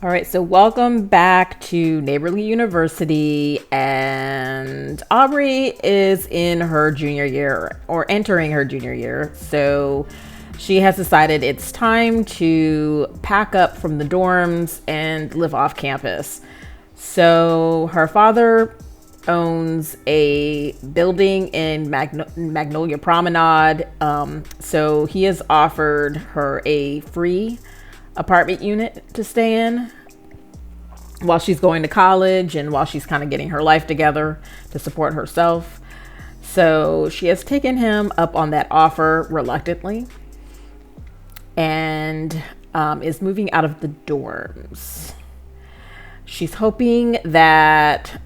All right, so welcome back to Neighborly University, and Aubrey is in her junior year, or entering her junior year, so she has decided it's time to pack up from the dorms and live off campus. So her father owns a building in Magnolia Promenade, so he has offered her a free apartment unit to stay in while she's going to college and while she's kind of getting her life together to support herself. So she has taken him up on that offer reluctantly and is moving out of the dorms. She's hoping that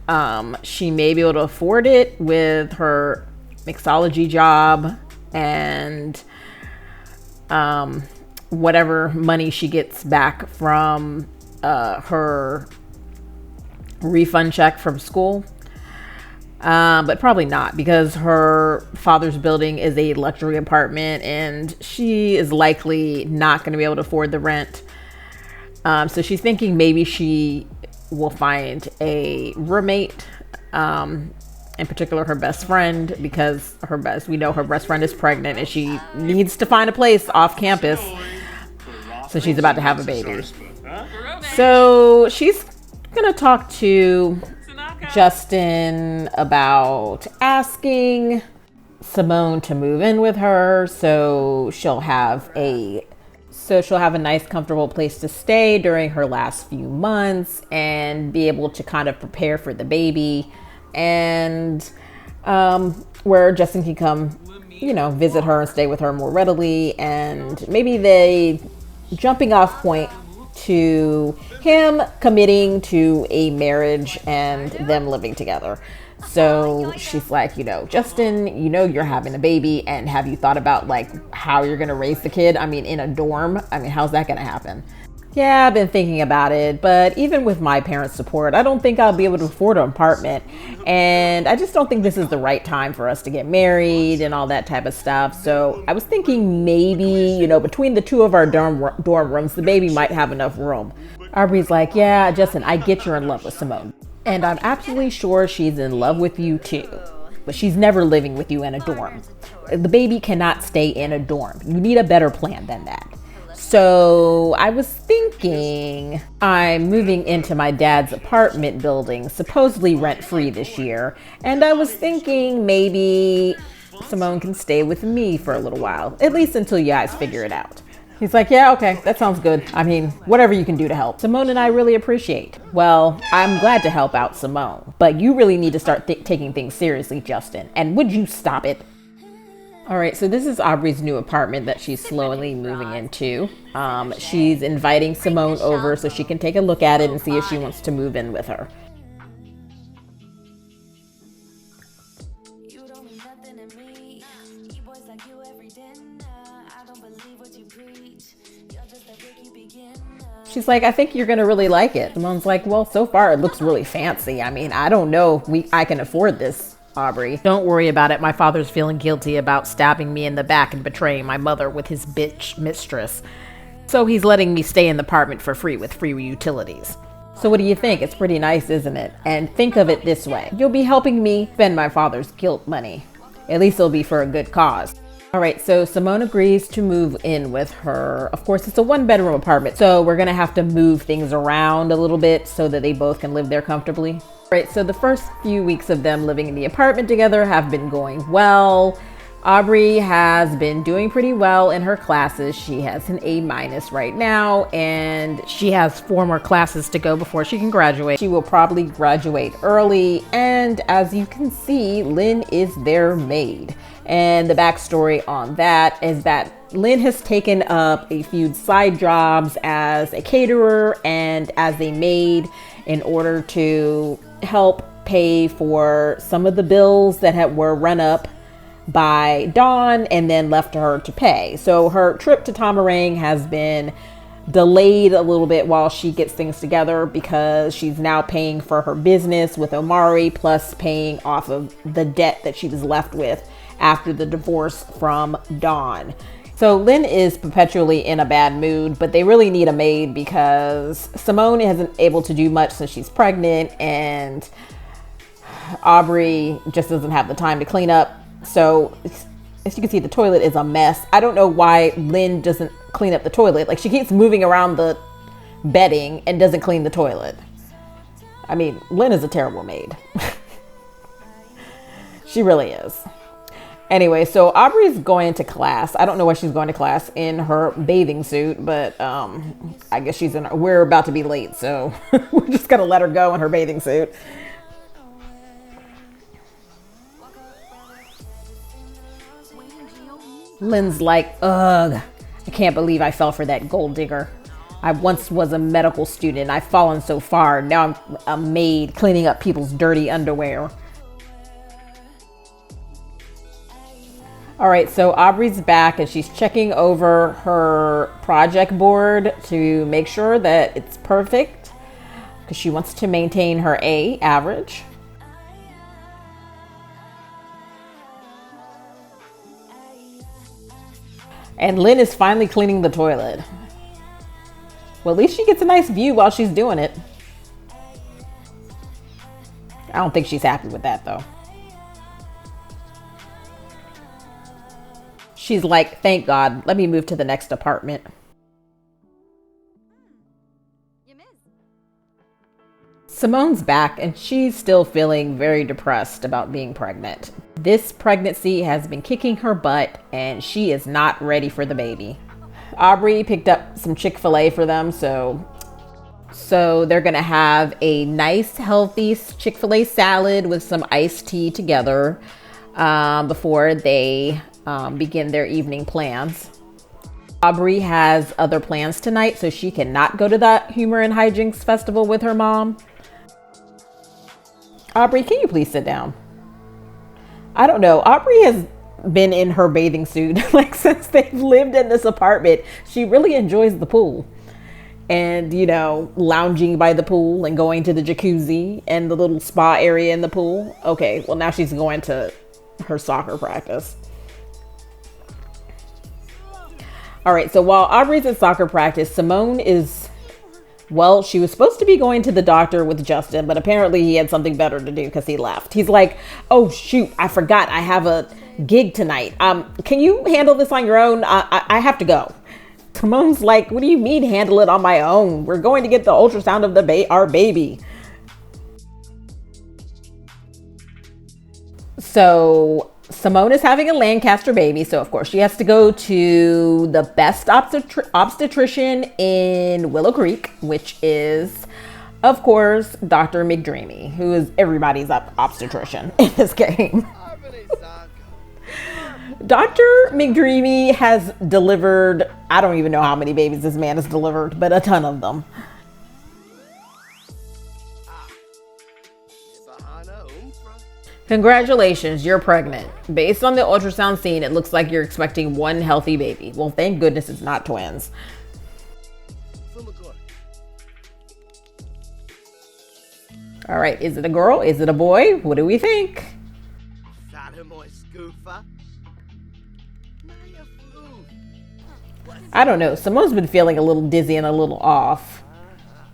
she may be able to afford it with her mixology job and whatever money she gets back from her refund check from school. But probably not, because her father's building is a luxury apartment and she is likely not going to be able to afford the rent. So she's thinking maybe she will find a roommate, in particular her best friend, because we know her best friend is pregnant and she needs to find a place off campus. So she's about to have a baby. So she's gonna talk to Justin about asking Simone to move in with her, so she'll have a nice, comfortable place to stay during her last few months and be able to kind of prepare for the baby, and where Justin can come, visit her and stay with her more readily, and maybe the jumping off point to him committing to a marriage and them living together. So she's like, Justin, you're having a baby, and have you thought about how you're going to raise the kid? In a dorm? How's that going to happen? Yeah, I've been thinking about it, but even with my parents' support, I don't think I'll be able to afford an apartment. And I just don't think this is the right time for us to get married and all that type of stuff. So I was thinking maybe, between the two of our dorm rooms, the baby might have enough room. Aubrey's like, yeah, Justin, I get you're in love with Simone. And I'm absolutely sure she's in love with you too. But she's never living with you in a dorm. The baby cannot stay in a dorm. You need a better plan than that. So I was thinking I'm moving into my dad's apartment building, supposedly rent-free this year. And I was thinking maybe Simone can stay with me for a little while, at least until you guys figure it out. He's like, yeah, okay, that sounds good. Whatever you can do to help. Simone and I really appreciate. Well, I'm glad to help out Simone, but you really need to start taking things seriously, Justin. And would you stop it? All right, so this is Aubrey's new apartment that she's slowly moving into. She's inviting Simone over so she can take a look at it and see if she wants to move in with her. She's like, I think you're gonna really like it. Simone's like, well, so far it looks really fancy. I don't know if I can afford this, Aubrey. Don't worry about it. My father's feeling guilty about stabbing me in the back and betraying my mother with his bitch mistress. So he's letting me stay in the apartment for free with free utilities. So what do you think? It's pretty nice, isn't it? And think of it this way. You'll be helping me spend my father's guilt money. At least it'll be for a good cause. All right, so Simone agrees to move in with her. Of course, it's a one-bedroom apartment, so we're gonna have to move things around a little bit so that they both can live there comfortably. All right, so the first few weeks of them living in the apartment together have been going well. Aubrey has been doing pretty well in her classes. She has an A- right now, and she has 4 more classes to go before she can graduate. She will probably graduate early, and as you can see, Lynn is their maid. And the backstory on that is that Lynn has taken up a few side jobs as a caterer and as a maid in order to help pay for some of the bills that were run up by Dawn and then left to her to pay. So her trip to Tamarang has been delayed a little bit while she gets things together because she's now paying for her business with Omari, plus paying off of the debt that she was left with after the divorce from Dawn. So Lynn is perpetually in a bad mood, but they really need a maid because Simone isn't able to do much since she's pregnant, and Aubrey just doesn't have the time to clean up. So as you can see, the toilet is a mess. I don't know why Lynn doesn't clean up the toilet. Like, she keeps moving around the bedding and doesn't clean the toilet. I mean, Lynn is a terrible maid. She really is. Anyway, so Aubrey's going to class. I don't know why she's going to class in her bathing suit, but I guess we're about to be late, so we're just gonna let her go in her bathing suit. Lynn's like, ugh, I can't believe I fell for that gold digger. I once was a medical student. I've fallen so far. Now I'm a maid cleaning up people's dirty underwear. All right, so Aubrey's back and she's checking over her project board to make sure that it's perfect because she wants to maintain her A average. And Lynn is finally cleaning the toilet. Well, at least she gets a nice view while she's doing it. I don't think she's happy with that though. She's like, thank God, let me move to the next apartment. Simone's back and she's still feeling very depressed about being pregnant. This pregnancy has been kicking her butt and she is not ready for the baby. Aubrey picked up some Chick-fil-A for them, so they're gonna have a nice healthy Chick-fil-A salad with some iced tea together before they begin their evening plans. Aubrey has other plans tonight, so she cannot go to the Humor and Hijinks Festival with her mom. Aubrey, can you please sit down? I don't know. Aubrey has been in her bathing suit like since they've lived in this apartment. She really enjoys the pool and, you know, lounging by the pool and going to the jacuzzi and the little spa area in the pool. Okay, well now she's going to her soccer practice. All right, so while Aubrey's at soccer practice, Simone is, well, she was supposed to be going to the doctor with Justin, but apparently he had something better to do because he left. He's like, oh shoot, I forgot I have a gig tonight. Can you handle this on your own? I have to go. Simone's like, what do you mean handle it on my own? We're going to get the ultrasound of our baby. So Simone is having a Lancaster baby, so of course she has to go to the best obstetrician in Willow Creek, which is, of course, Dr. McDreamy, who is everybody's obstetrician in this game. Dr. McDreamy has delivered, I don't even know how many babies this man has delivered, but a ton of them. Congratulations, you're pregnant. Based on the ultrasound scene, it looks like you're expecting one healthy baby. Well, thank goodness it's not twins. All right, is it a girl? Is it a boy? What do we think? I don't know. Simone's been feeling a little dizzy and a little off.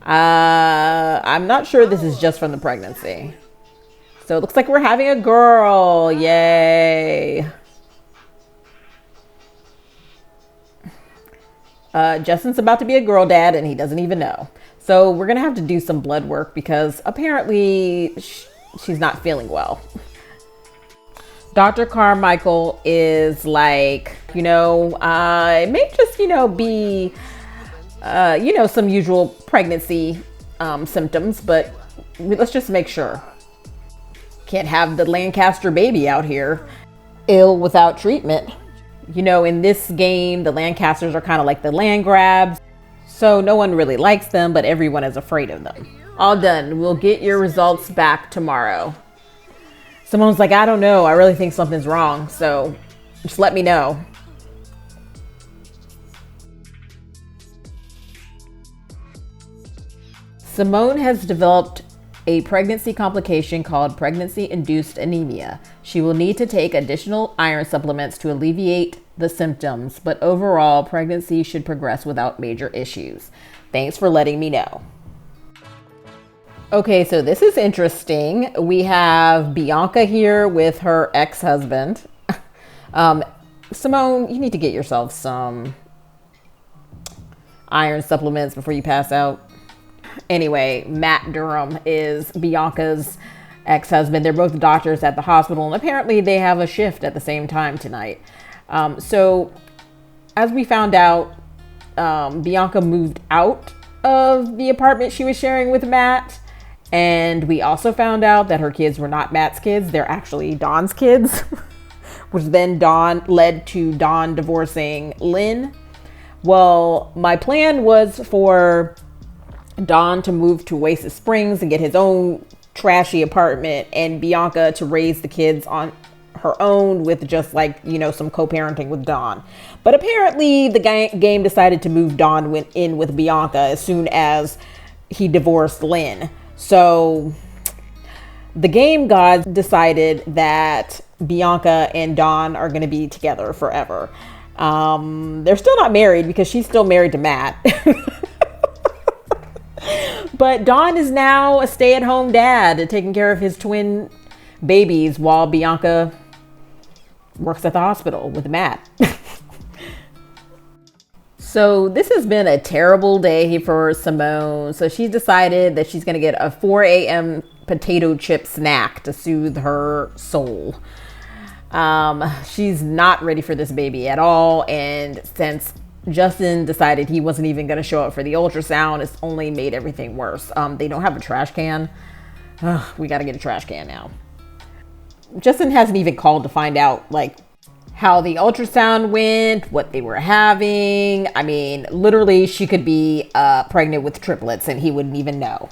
I'm not sure this is just from the pregnancy. So it looks like we're having a girl. Yay. Justin's about to be a girl dad and he doesn't even know. So we're going to have to do some blood work because apparently she's not feeling well. Dr. Carmichael is like, it may just, be, some usual pregnancy symptoms, but let's just make sure. Can't have the Lancaster baby out here ill without treatment. In this game, the Lancasters are kind of like the land grabs. So no one really likes them, but everyone is afraid of them. All done. We'll get your results back tomorrow. Simone's like, I don't know. I really think something's wrong. So just let me know. Simone has developed a pregnancy complication called pregnancy-induced anemia. She will need to take additional iron supplements to alleviate the symptoms, but overall, pregnancy should progress without major issues. Thanks for letting me know. Okay, so this is interesting. We have Bianca here with her ex-husband. Simone, you need to get yourself some iron supplements before you pass out. Anyway, Matt Durham is Bianca's ex-husband. They're both doctors at the hospital, and apparently they have a shift at the same time tonight. So as we found out, Bianca moved out of the apartment she was sharing with Matt. And we also found out that her kids were not Matt's kids. They're actually Dawn's kids, which then led to Dawn divorcing Lynn. Well, my plan was for Dawn to move to Oasis Springs and get his own trashy apartment, and Bianca to raise the kids on her own with just like, you know, some co-parenting with Dawn. But apparently the game decided to move Dawn in with Bianca as soon as he divorced Lynn. So the game gods decided that Bianca and Dawn are going to be together forever. They're still not married because she's still married to Matt. But Dawn is now a stay-at-home dad taking care of his twin babies while Bianca works at the hospital with Matt. So this has been a terrible day for Simone. So she's decided that she's going to get a 4 a.m. potato chip snack to soothe her soul. She's not ready for this baby at all. And since Justin decided he wasn't even going to show up for the ultrasound, it's only made everything worse. They don't have a trash can. We got to get a trash can now. Justin hasn't even called to find out like how the ultrasound went, what they were having. I mean, literally she could be pregnant with triplets and he wouldn't even know.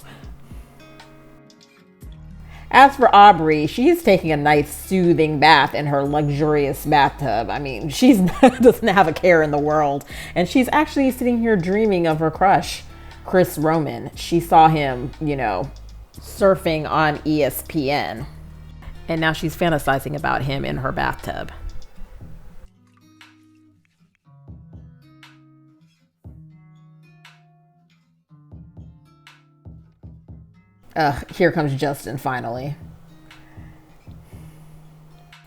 As for Aubrey, she's taking a nice soothing bath in her luxurious bathtub. I mean, she doesn't have a care in the world. And she's actually sitting here dreaming of her crush, Chris Roman. She saw him, you know, surfing on ESPN. And now she's fantasizing about him in her bathtub. Here comes Justin finally.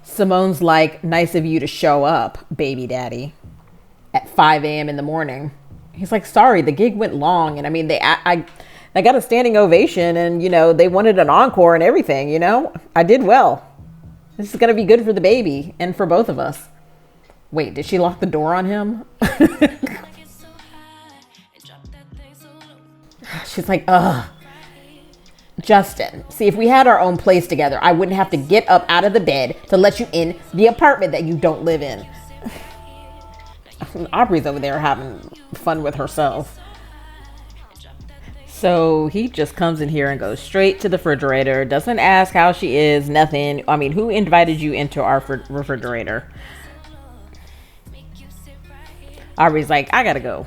Simone's like, nice of you to show up, baby daddy, at 5 a.m. in the morning. He's like, sorry, the gig went long. And I mean, I got a standing ovation and, you know, they wanted an encore and everything, you know, I did well. This is going to be good for the baby and for both of us. Wait, did she lock the door on him? She's like, ugh. Justin, see, if we had our own place together, I wouldn't have to get up out of the bed to let you in the apartment that you don't live in. Aubrey's over there having fun with herself. So he just comes in here and goes straight to the refrigerator, doesn't ask how she is, nothing. I mean, who invited you into our refrigerator? Aubrey's like, I gotta go.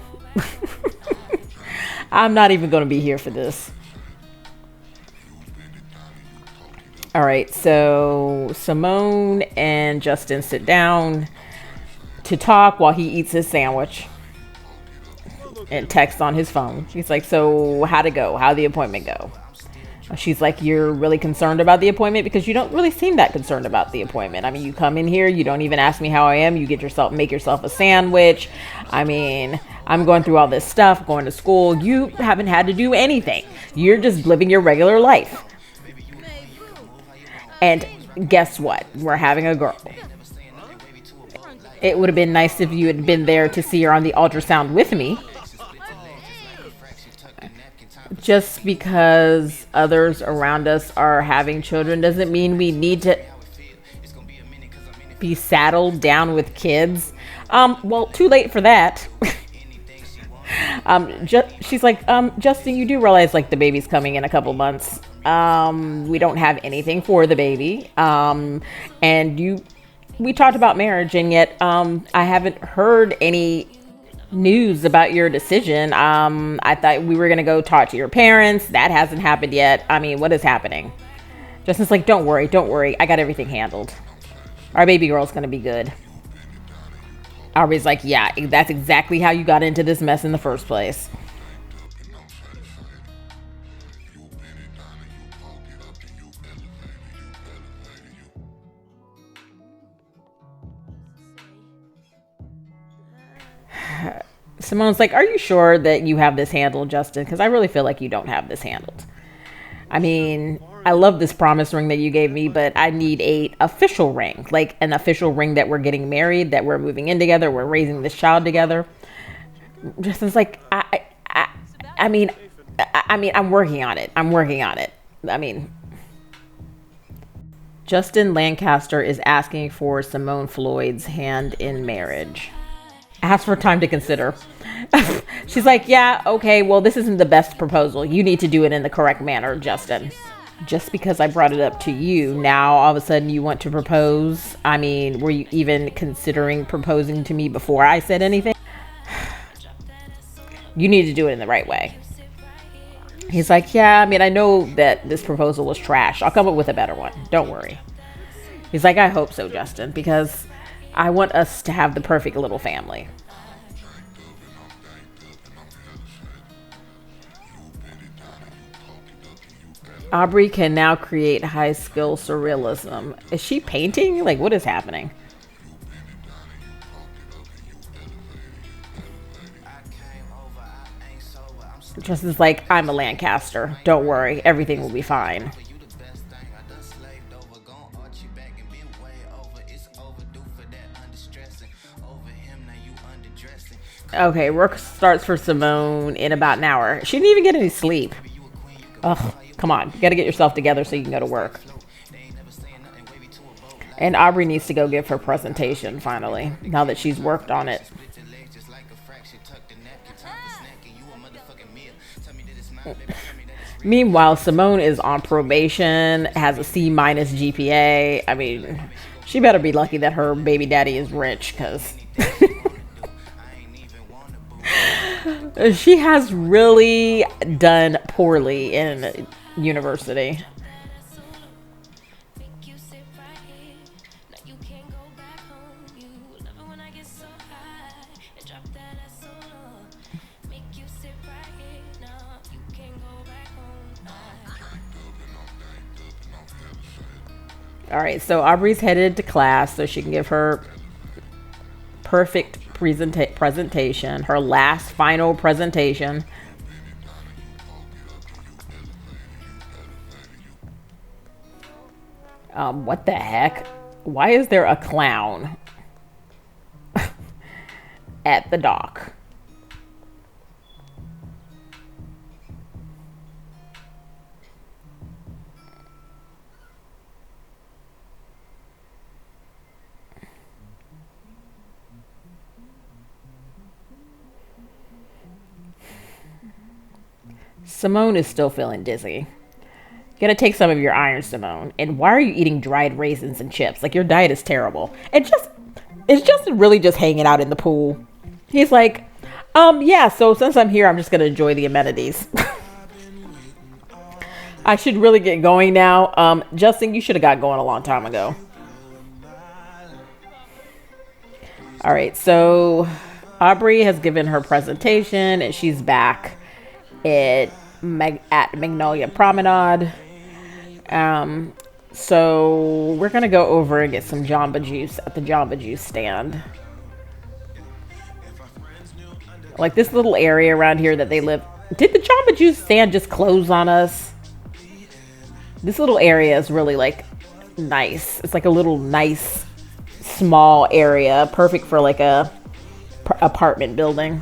I'm not even gonna be here for this. All right, so Simone and Justin sit down to talk while he eats his sandwich and texts on his phone. She's like, so how'd it go? How'd the appointment go? She's like, you're really concerned about the appointment because you don't really seem that concerned about the appointment. I mean, you come in here, you don't even ask me how I am. You make yourself a sandwich. I mean, I'm going through all this stuff, going to school. You haven't had to do anything. You're just living your regular life. And guess what? We're having a girl. It would have been nice if you had been there to see her on the ultrasound with me. Just because others around us are having children doesn't mean we need to be saddled down with kids. Well, too late for that. She's like, Justin, you do realize like the baby's coming in a couple months. We don't have anything for the baby. And we talked about marriage, and yet I haven't heard any news about your decision. I thought we were going to go talk to your parents. That hasn't happened yet. I mean, what is happening? Justin's like, don't worry. I got everything handled. Our baby girl's going to be good. Aubrey's like, yeah, that's exactly how you got into this mess in the first place. Simone's like, are you sure that you have this handled, Justin? Because I really feel like you don't have this handled. I mean, I love this promise ring that you gave me, but I need a official ring, like an official ring that we're getting married, that we're moving in together, we're raising this child together. Justin's like, I mean, I'm working on it. I mean, Justin Lancaster is asking for Simone Floyd's hand in marriage. Ask for time to consider. She's like, yeah, okay, well, this isn't the best proposal. You need to do it in the correct manner, Justin. Just because I brought it up to you, now all of a sudden you want to propose? I mean, were you even considering proposing to me before I said anything? You need to do it in the right way. He's like, yeah, I mean, I know that this proposal was trash. I'll come up with a better one. Don't worry. He's like, I hope so, Justin, because I want us to have the perfect little family. Aubrey can now create high skill surrealism. Is she painting? Like, what is happening? Justin's like, I'm a Lancaster. Don't worry. Everything will be fine. Okay, work starts for Simone in about an hour. She didn't even get any sleep. Ugh, come on. You gotta get yourself together so you can go to work. And Aubrey needs to go give her presentation, finally, now that she's worked on it. Meanwhile, Simone is on probation, has a C- GPA. I mean, she better be lucky that her baby daddy is rich, because she has really done poorly in university. All right, so Aubrey's headed to class so she can give her perfect presentation, her last final presentation. What the heck? Why is there a clown at the dock? Simone is still feeling dizzy. You gotta take some of your iron, Simone. And why are you eating dried raisins and chips? Like, your diet is terrible. Is Justin really just hanging out in the pool? He's like, yeah, so since I'm here, I'm just gonna enjoy the amenities. I should really get going now. Justin, you should have got going a long time ago. All right, so Aubrey has given her presentation and she's back at Magnolia Promenade. So we're gonna go over and get some Jamba Juice at the Jamba Juice stand. Like, this little area around here that they live. Did the Jamba Juice stand just close on us? This little area is really, like, nice. It's like a little nice small area, perfect for like a apartment building.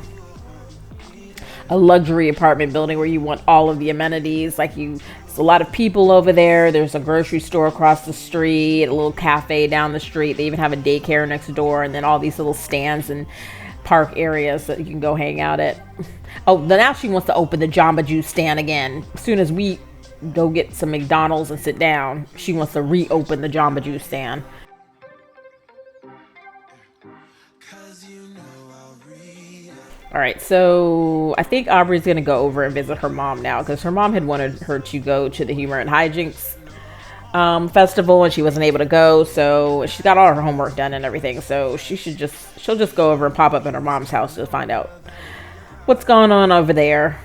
A luxury apartment building where you want all of the amenities. Like, there's a lot of people over there. There's a grocery store across the street, a little cafe down the street. They even have a daycare next door, and then all these little stands and park areas that you can go hang out at. Oh, now she wants to open the Jamba Juice stand again. As soon as we go get some McDonald's and sit down, she wants to reopen the Jamba Juice stand. All right, so I think Aubrey's going to go over and visit her mom now, because her mom had wanted her to go to the Humor and Hijinks festival, and she wasn't able to go, so she got all her homework done and everything. So she'll just go over and pop up at her mom's house to find out what's going on over there.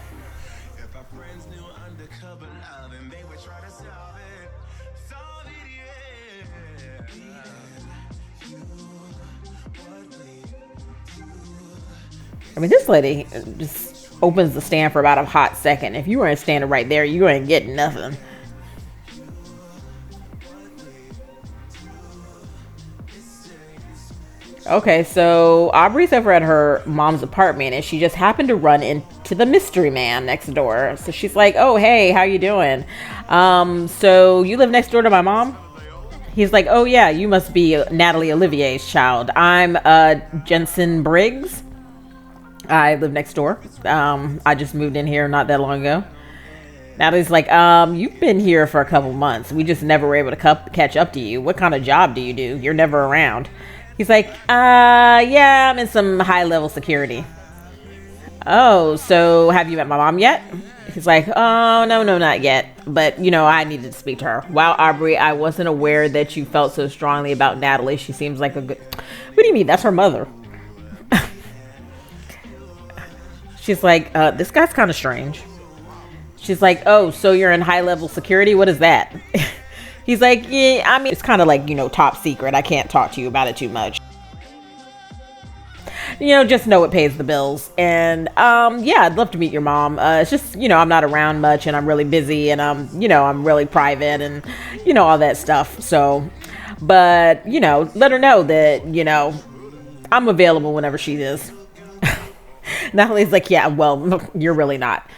I mean, this lady just opens the stand for about a hot second. If you weren't standing right there, you ain't getting nothing. Okay, so Aubrey's over at her mom's apartment, and she just happened to run into the mystery man next door. So she's like, "Oh, hey, how you doing? So you live next door to my mom?" He's like, "Oh yeah, you must be Natalie Olivier's child. I'm Jensen Briggs. I live next door. I just moved in here not that long ago." Natalie's like, "You've been here for a couple months. We just never were able to catch up to you. What kind of job do you do? You're never around." He's like, yeah, I'm in some high-level security." "Oh, so have you met my mom yet?" He's like, "Oh, no, not yet. But, I needed to speak to her. Wow, Aubrey, I wasn't aware that you felt so strongly about Natalie. She seems like a good..." "What do you mean? That's her mother." She's like, "This guy's kind of strange." She's like, "Oh, so you're in high-level security? What is that?" He's like, "Yeah, I mean, it's kind of like, top secret. I can't talk to you about it too much. Just know it pays the bills. And, yeah, I'd love to meet your mom. It's just, I'm not around much, and I'm really busy, and, I'm really private, and, all that stuff. So, but, let her know that, I'm available whenever she is." Natalie's like, "Yeah, well, you're really not.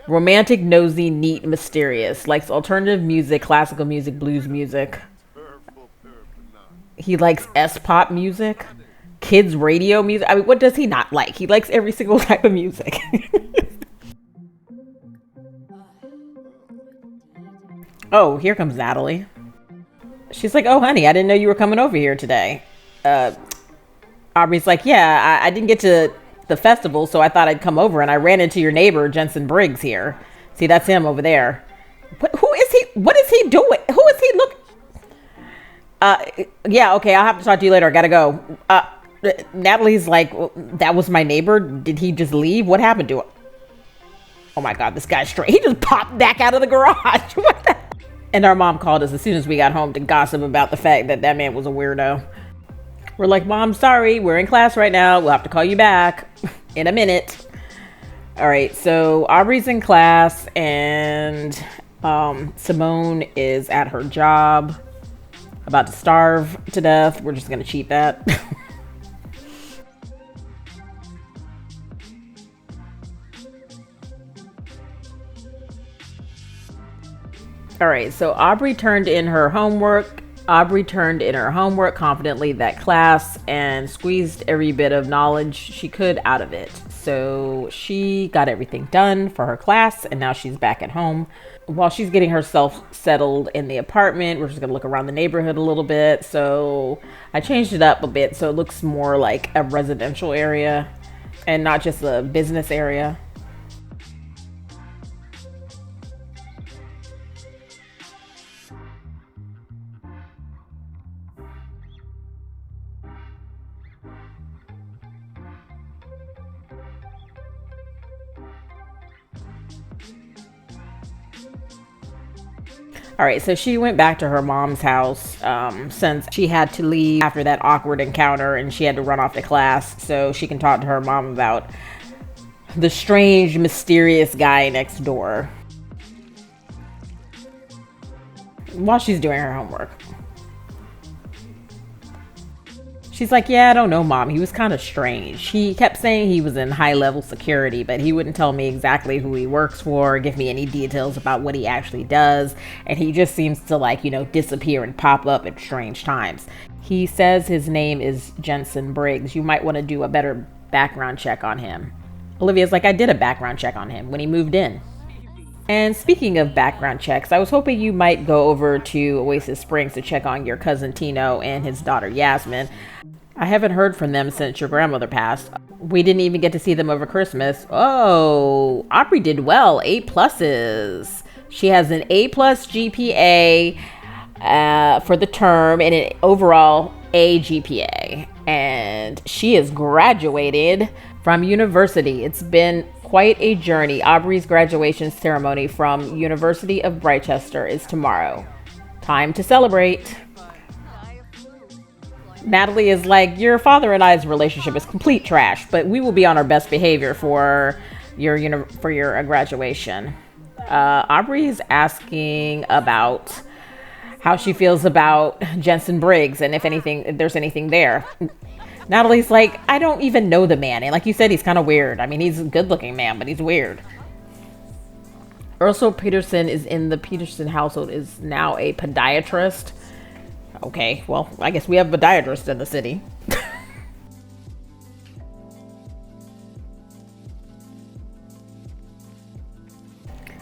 Romantic, nosy, neat, mysterious. Likes alternative music, classical music, blues music. He likes S-pop music, kids radio music. I mean, what does he not like? He likes every single type of music." Oh, here comes Natalie. She's like, "Oh, honey, I didn't know you were coming over here today." Aubrey's like, "Yeah, I didn't get to the festival, so I thought I'd come over, and I ran into your neighbor, Jensen Briggs, here. See, that's him over there." Who is he? What is he doing? Who is he? Look. Yeah, okay, I'll have to talk to you later. I gotta go. Natalie's like, "Well, that was my neighbor. Did he just leave? What happened to him?" Oh my God, this guy's straight. He just popped back out of the garage. What the? And our mom called us as soon as we got home to gossip about the fact that man was a weirdo. We're like, "Mom, sorry, we're in class right now. We'll have to call you back in a minute." All right, so Aubrey's in class, and Simone is at her job, about to starve to death. We're just gonna cheat that. All right, so Aubrey turned in her homework confidently that class and squeezed every bit of knowledge she could out of it. So she got everything done for her class, and now she's back at home. While she's getting herself settled in the apartment, we're just gonna look around the neighborhood a little bit. So I changed it up a bit so it looks more like a residential area and not just a business area. All right, so she went back to her mom's house since she had to leave after that awkward encounter, and she had to run off to class so she can talk to her mom about the strange, mysterious guy next door while she's doing her homework. She's like, "Yeah, I don't know, Mom. He was kind of strange. He kept saying he was in high-level security, but he wouldn't tell me exactly who he works for, or give me any details about what he actually does. And he just seems to, disappear and pop up at strange times. He says his name is Jensen Briggs. You might want to do a better background check on him." Olivia's like, "I did a background check on him when he moved in." And speaking of background checks, I was hoping you might go over to Oasis Springs to check on your cousin Tino and his daughter Yasmin. I haven't heard from them since your grandmother passed. We didn't even get to see them over Christmas. Oh, Aubrey did well. A pluses. She has an A+ GPA. for the term and an overall A GPA. And she is graduated from university. It's been quite a journey. Aubrey's graduation ceremony from University of Britechester is tomorrow. Time to celebrate. Natalie is like, your father and I's relationship is complete trash, but we will be on our best behavior for your graduation. Aubrey is asking about how she feels about Jensen Briggs and if there's anything there. Natalie's like, I don't even know the man. And like you said, he's kind of weird. I mean, he's a good looking man, but he's weird. Ursula Peterson is in the Peterson household, is now a podiatrist. Okay, well, I guess we have a podiatrist in the city.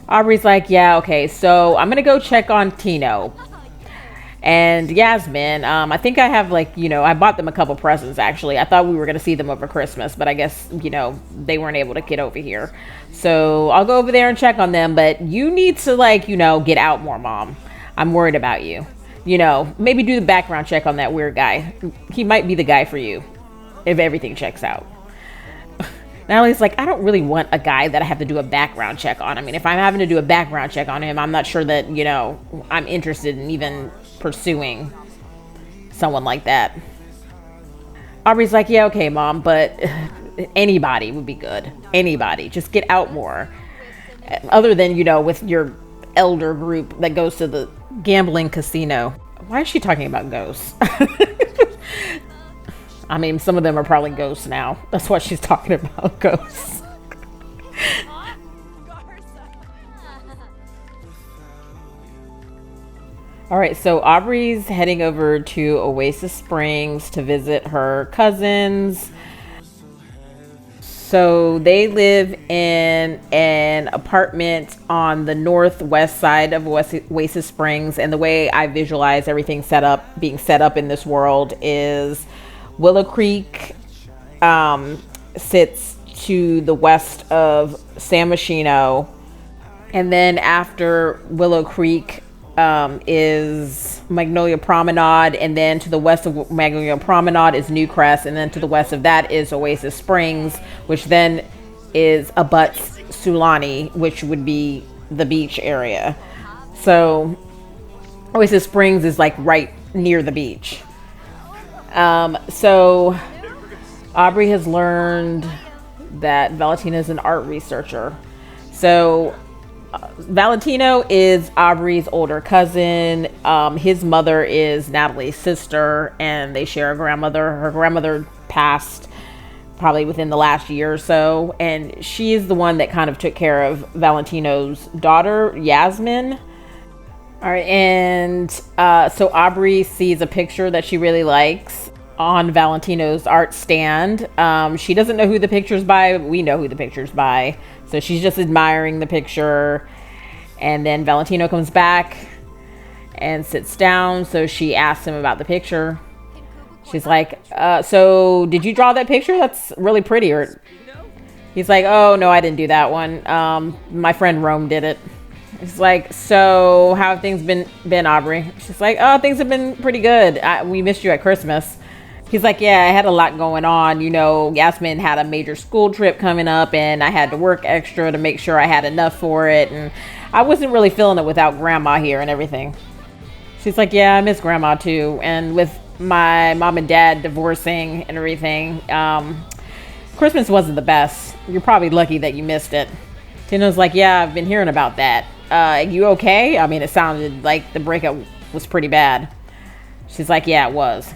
Aubrey's like, yeah, okay, so I'm gonna go check on Tino and Yasmin. I think I have I bought them a couple presents actually. I thought we were gonna see them over Christmas, but I guess, they weren't able to get over here. So I'll go over there and check on them, but you need to get out more, Mom. I'm worried about you. Maybe do the background check on that weird guy. He might be the guy for you if everything checks out. Natalie's like, I don't really want a guy that I have to do a background check on. I mean, if I'm having to do a background check on him, I'm not sure that, I'm interested in even pursuing someone like that. Aubrey's like, yeah, okay, Mom, but anybody would be good. Anybody. Just get out more. Other than, with your elder group that goes to the gambling casino. Why is she talking about ghosts? I mean, some of them are probably ghosts now. That's what she's talking about, ghosts. All right, so Aubrey's heading over to Oasis Springs to visit her cousins. So they live in an apartment on the northwest side of Oasis Springs. And the way I visualize everything being set up in this world is Willow Creek sits to the west of San Myshuno. And then after Willow Creek is Magnolia Promenade, and then to the west of Magnolia Promenade is Newcrest, and then to the west of that is Oasis Springs, which then abuts Sulani, which would be the beach area. So Oasis Springs is right near the beach. So Aubrey has learned that Valentina is an art researcher. So Valentino is Aubrey's older cousin. His mother is Natalie's sister, and they share a grandmother. Her grandmother passed probably within the last year or so, and she is the one that kind of took care of Valentino's daughter, Yasmin. All right, and so Aubrey sees a picture that she really likes on Valentino's art stand. She doesn't know who the picture's by, but we know who the picture's by. So she's just admiring the picture. And then Valentino comes back and sits down. So she asks him about the picture. She's like, so did you draw that picture? That's really pretty. Or he's like, oh, no, I didn't do that one. My friend Rome did it. It's like, so how have things been, Aubrey? She's like, oh, things have been pretty good. We missed you at Christmas. He's like, yeah, I had a lot going on. Yasmin had a major school trip coming up, and I had to work extra to make sure I had enough for it. And I wasn't really feeling it without Grandma here and everything. She's like, yeah, I miss Grandma too. And with my mom and dad divorcing and everything, Christmas wasn't the best. You're probably lucky that you missed it. Tino's like, yeah, I've been hearing about that. You okay? I mean, it sounded like the breakup was pretty bad. She's like, yeah, it was.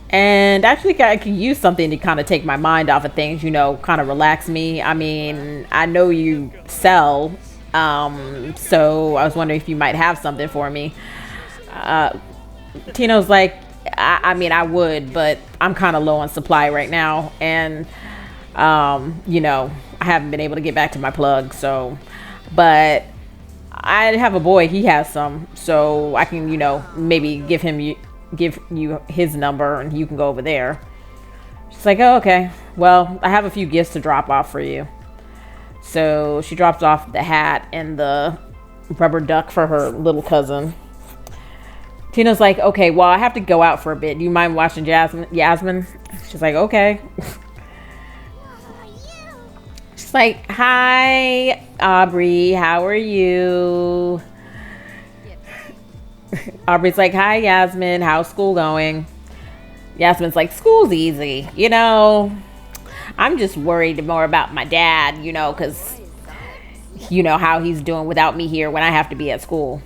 And actually, I could use something to kind of take my mind off of things, kind of relax me. I mean, I know you sell, so I was wondering if you might have something for me. Tino's like, I mean, I would, but I'm kind of low on supply right now. And, I haven't been able to get back to my plug. So, but I have a boy, he has some, so I can, maybe give you his number and you can go over there. She's like, oh, okay. Well, I have a few gifts to drop off for you. So she drops off the hat and the rubber duck for her little cousin. Tino's like, okay, well, I have to go out for a bit. Do you mind watching Yasmin? She's like, okay. She's like, hi, Aubrey. How are you? Aubrey's like, hi, Yasmin. How's school going? Yasmin's like, school's easy. You know, I'm just worried more about my dad, you know, because you know how he's doing without me here when I have to be at school.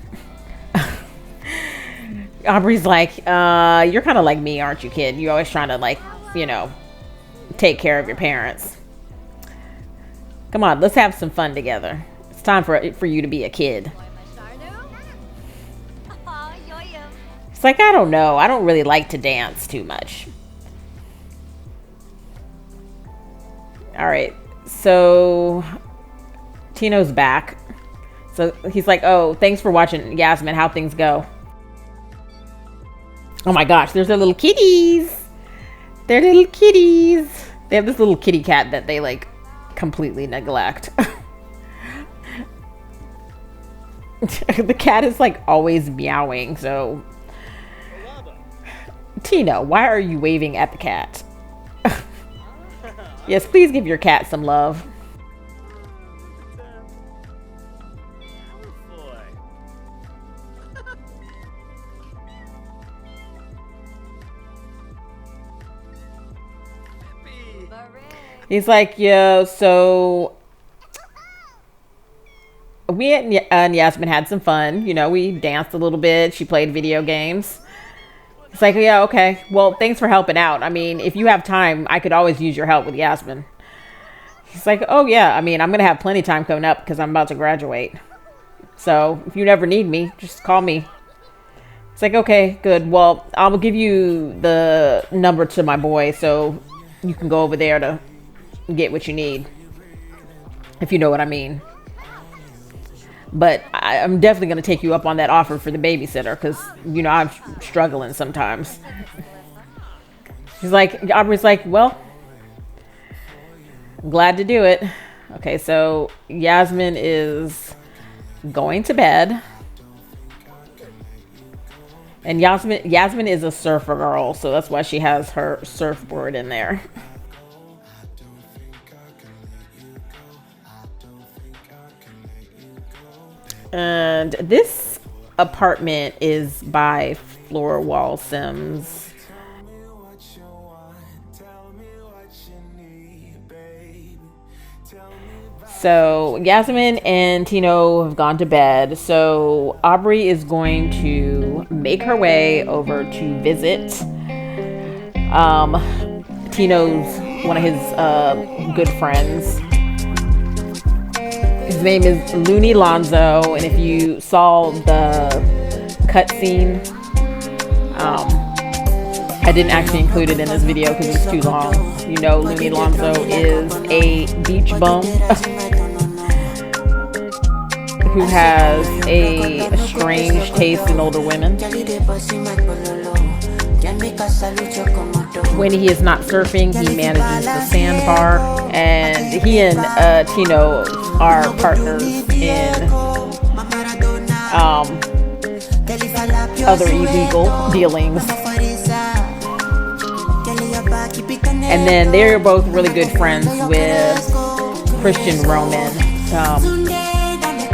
Aubrey's like, you're kind of like me, aren't you, kid? You're always trying to, like, you know, take care of your parents. Come on, let's have some fun together. It's time for you to be a kid. It's like, I don't know. I don't really like to dance too much. All right. So Tino's back. So he's like, oh, thanks for watching, Yasmin. How'd things go? Oh my gosh, there's their little kitties. They're little kitties. They have this little kitty cat that they like completely neglect. The cat is like always meowing, so Tino, why are you waving at the cat? Yes, please give your cat some love. He's like, yo, so we and Yasmin had some fun. You know, we danced a little bit. She played video games. It's like, yeah, okay. Well, thanks for helping out. I mean, if you have time, I could always use your help with Yasmin. He's like, oh, yeah. I mean, I'm going to have plenty of time coming up because I'm about to graduate. So if you never need me, just call me. It's like, okay, good. Well, I'll give you the number to my boy so you can go over there to get what you need. If you know what I mean. But I'm definitely going to take you up on that offer for the babysitter because, you know, I'm struggling sometimes. She's like, Aubrey's like, well, I'm glad to do it. Okay, so Yasmin is going to bed. And Yasmin is a surfer girl, so that's why she has her surfboard in there. And this apartment is by Floor Wall Sims. So Yasmin and Tino have gone to bed. So Aubrey is going to make her way over to visit Tino's one of his good friends. His name is Looney Lonzo, and if you saw the cutscene, I didn't actually include it in this video because it's too long. You know, Looney Lonzo is a beach bum who has a strange taste in older women. When he is not surfing, he manages the sandbar, and he and Tino are partners in other illegal dealings. And then they're both really good friends with Christian Roman.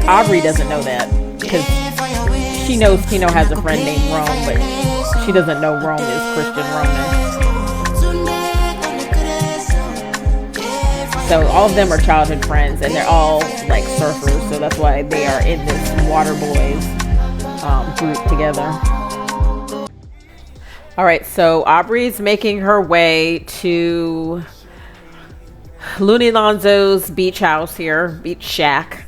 Aubrey doesn't know that because she knows Tino has a friend named Rome, but she doesn't know Rome is Christian Roman. So all of them are childhood friends, and they're all like surfers, so that's why they are in this Water Boys group together. All right, so Aubrey's making her way to Looney Lonzo's beach house here, beach shack.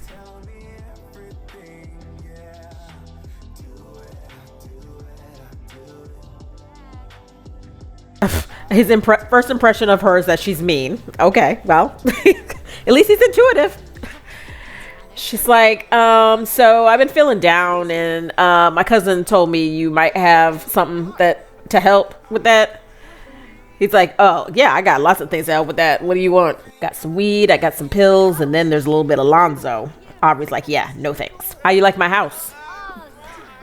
His first impression of her is that she's mean. Okay, well, at least he's intuitive. She's like, so I've been feeling down, and my cousin told me you might have something to help with that. He's like, oh, yeah, I got lots of things to help with that. What do you want? Got some weed, I got some pills, and then there's a little bit of Lonzo. Aubrey's like, yeah, no thanks. How you like my house?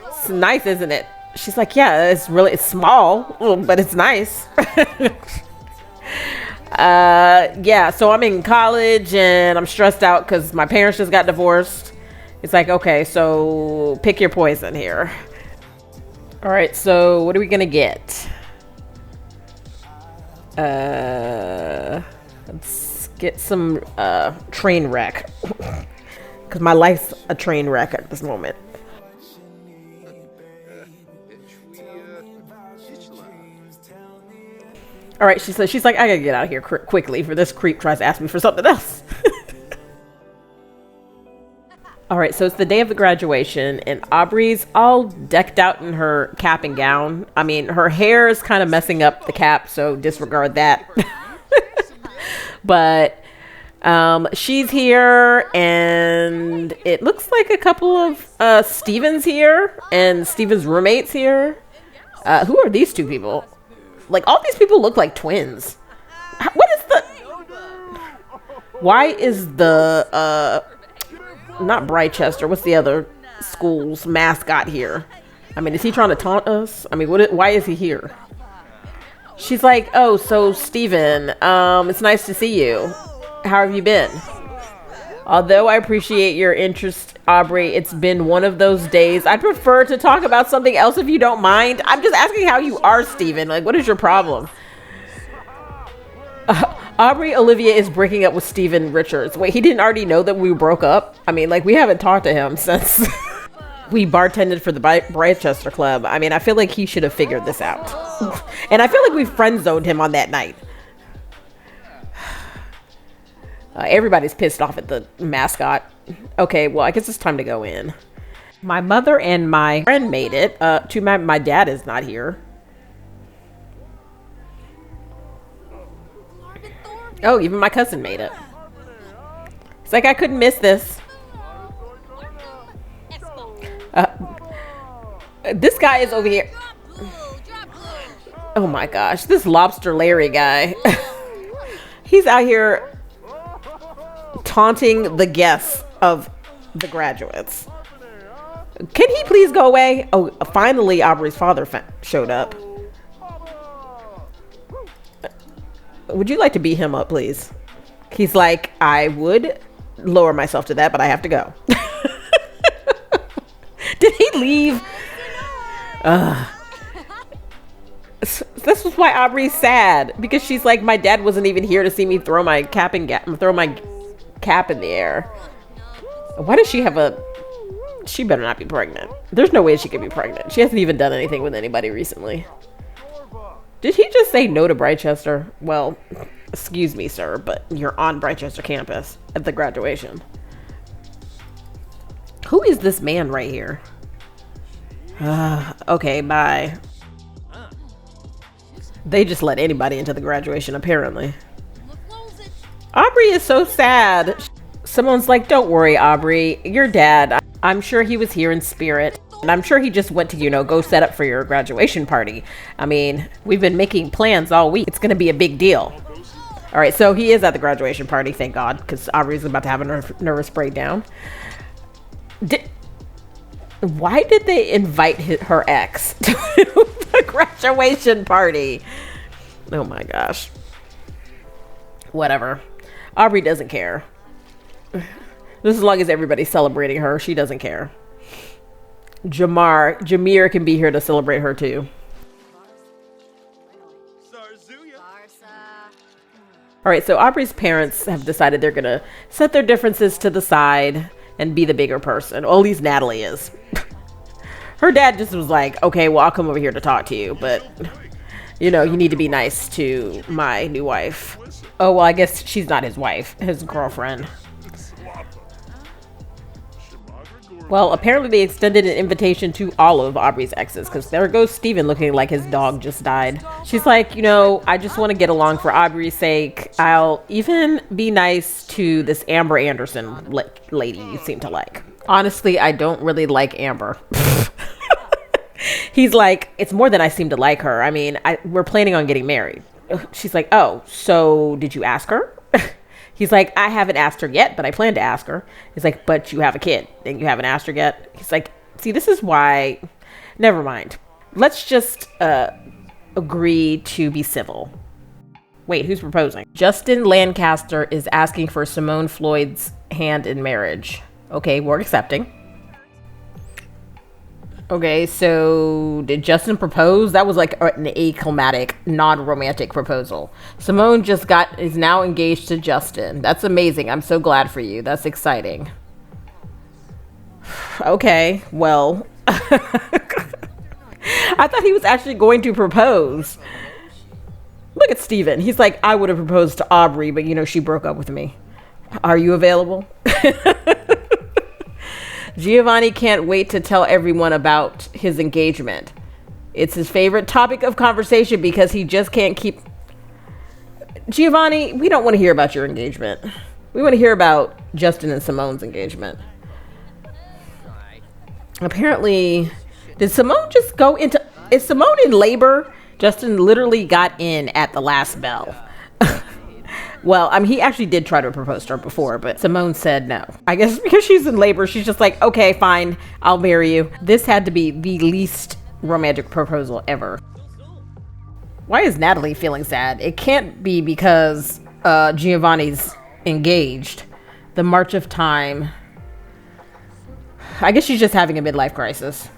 It's nice, isn't it? She's like, yeah, it's small, but it's nice. Yeah, so I'm in college and I'm stressed out because my parents just got divorced. It's like, okay, so pick your poison here. All right, so what are we gonna get? Let's get some train wreck, because my life's a train wreck at this moment. All right, she's like, I gotta get out of here quickly, for this creep tries to ask me for something else. All right, so it's the day of the graduation, and Aubrey's all decked out in her cap and gown. I mean, her hair is kind of messing up the cap, so disregard that. But she's here, and it looks like a couple of Steven's here, and Steven's roommates here. Who are these two people? Like, all these people look like twins. What is the... Why is the... not Brightchester, what's the other school's mascot here? I mean, is he trying to taunt us? I mean, why is he here? She's like, oh, so Steven, it's nice to see you. How have you been? Although I appreciate your interest, Aubrey, it's been one of those days. I'd prefer to talk about something else if you don't mind. I'm just asking how you are, Steven. Like, what is your problem? Aubrey Olivia is breaking up with Steven Richards. Wait, he didn't already know that we broke up? I mean, like, we haven't talked to him since we bartended for the Brightchester Club. I mean, I feel like he should have figured this out. And I feel like we friend-zoned him on that night. Everybody's pissed off at the mascot. Okay, well, I guess it's time to go in. My mother and my friend made it. My dad is not here. Oh, even my cousin made it. It's like I couldn't miss this. This guy is over here. Oh my gosh, this Lobster Larry guy. He's out here taunting the guests of the graduates. Can he please go away? Oh, finally Aubrey's father showed up. Would you like to beat him up, please? He's like, I would lower myself to that, but I have to go. Did he leave? This was why Aubrey's sad, because she's like, my dad wasn't even here to see me throw my cap in the air. Why does she have she better not be pregnant. There's no way she could be pregnant. She hasn't even done anything with anybody recently. Did he just say no to Brightchester? Well, excuse me, sir, but you're on Brightchester campus at the graduation. Who is this man right here? Okay, bye. They just let anybody into the graduation, apparently. Aubrey is so sad. Someone's like, don't worry, Aubrey. Your dad, I'm sure he was here in spirit. And I'm sure he just went to, go set up for your graduation party. I mean, we've been making plans all week. It's going to be a big deal. All right, so he is at the graduation party, thank God, because Aubrey's about to have a nervous breakdown. Why did they invite her ex to the graduation party? Oh my gosh. Whatever. Aubrey doesn't care. Just as long as everybody's celebrating her, she doesn't care. Jameer can be here to celebrate her too. All right, so Aubrey's parents have decided they're gonna set their differences to the side and be the bigger person. Or at least Natalie is. Her dad just was like, okay, well, I'll come over here to talk to you, but you need to be nice to my new wife. Oh, well, I guess she's not his wife, his girlfriend. Well, apparently they extended an invitation to all of Aubrey's exes, because there goes Steven looking like his dog just died. She's like, I just want to get along for Aubrey's sake. I'll even be nice to this Amber Anderson lady you seem to like. Honestly, I don't really like Amber. He's like, it's more than I seem to like her. I mean, we're planning on getting married. She's like, oh, so did you ask her? He's like, I haven't asked her yet, but I plan to ask her. He's like, but you have a kid and you haven't asked her yet. He's like, see, this is why, never mind. Let's just agree to be civil. Wait, who's proposing? Justin Lancaster is asking for Simone Floyd's hand in marriage. Okay, we're accepting. Okay, so did Justin propose? That was like an aclimatic, non-romantic proposal. Simone is now engaged to Justin. That's amazing. I'm so glad for you. That's exciting. Okay, well. I thought he was actually going to propose. Look at Steven. He's like, I would have proposed to Aubrey, but you know, she broke up with me. Are you available? Giovanni can't wait to tell everyone about his engagement. It's his favorite topic of conversation because he just can't keep... Giovanni, we don't want to hear about your engagement. We want to hear about Justin and Simone's engagement. Apparently, did Simone just go into... Is Simone in labor? Justin literally got in at the last bell. Well, I mean, he actually did try to propose to her before, but Simone said no. I guess because she's in labor, she's just like, okay, fine, I'll marry you. This had to be the least romantic proposal ever. Why is Natalie feeling sad? It can't be because Giovanni's engaged. The march of time. I guess she's just having a midlife crisis.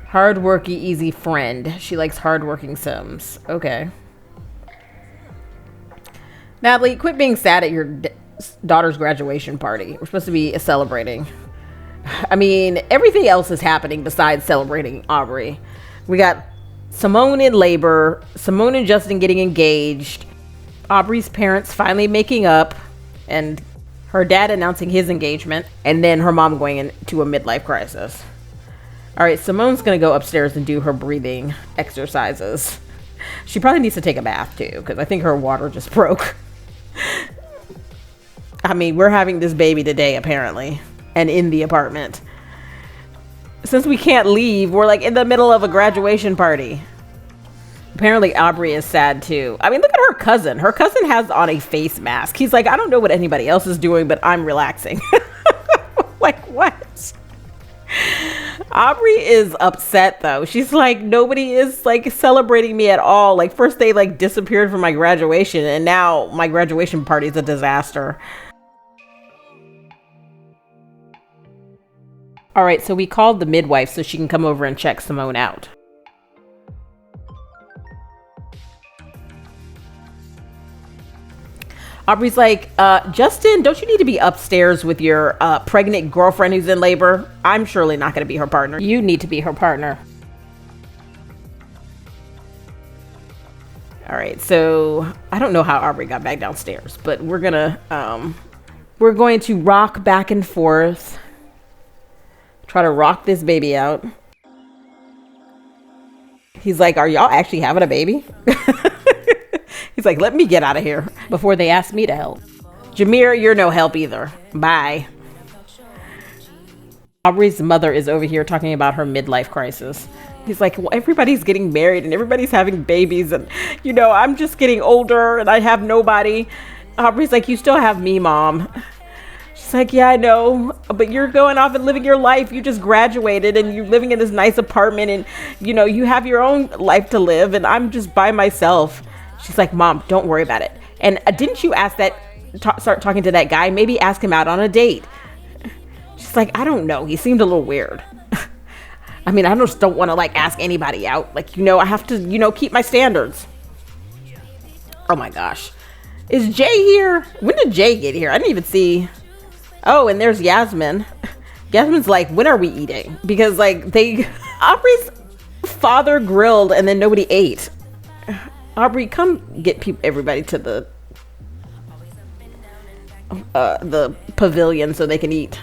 Hard-worky, easy friend. She likes hard-working Sims. Okay. Natalie, quit being sad at your daughter's graduation party. We're supposed to be celebrating. I mean, everything else is happening besides celebrating Aubrey. We got Simone in labor, Simone and Justin getting engaged, Aubrey's parents finally making up, and her dad announcing his engagement, and then her mom going into a midlife crisis. All right, Simone's going to go upstairs and do her breathing exercises. She probably needs to take a bath, too, because I think her water just broke. I mean, we're having this baby today, apparently, and in the apartment. Since we can't leave, we're like in the middle of a graduation party. Apparently, Aubrey is sad, too. I mean, look at her cousin. Her cousin has on a face mask. He's like, I don't know what anybody else is doing, but I'm relaxing. Like, what? Aubrey is upset though. She's like, nobody is like celebrating me at all. Like first they like disappeared from my graduation and now my graduation party is a disaster. All right, so we called the midwife so she can come over and check Simone out. Aubrey's like, Justin, don't you need to be upstairs with your pregnant girlfriend who's in labor? I'm surely not going to be her partner. You need to be her partner. All right, so I don't know how Aubrey got back downstairs, but we're going to rock back and forth. Try to rock this baby out. He's like, are y'all actually having a baby? He's like, let me get out of here before they ask me to help. Jameer, you're no help either. Bye. Aubrey's mother is over here talking about her midlife crisis. He's like, well, everybody's getting married and everybody's having babies. And, you know, I'm just getting older and I have nobody. Aubrey's like, you still have me, Mom. She's like, yeah, I know, but you're going off and living your life. You just graduated and you're living in this nice apartment and, you know, you have your own life to live and I'm just by myself. She's like, Mom, don't worry about it. And didn't you ask start talking to that guy? Maybe ask him out on a date. She's like, I don't know. He seemed a little weird. I mean, I just don't want to like ask anybody out. Like, you know, I have to, you know, keep my standards. Oh my gosh. Is Jay here? When did Jay get here? I didn't even see. Oh, and there's Yasmin. Yasmin's like, when are we eating? Because like Aubrey's father grilled and then nobody ate. Aubrey, come get everybody to the pavilion so they can eat.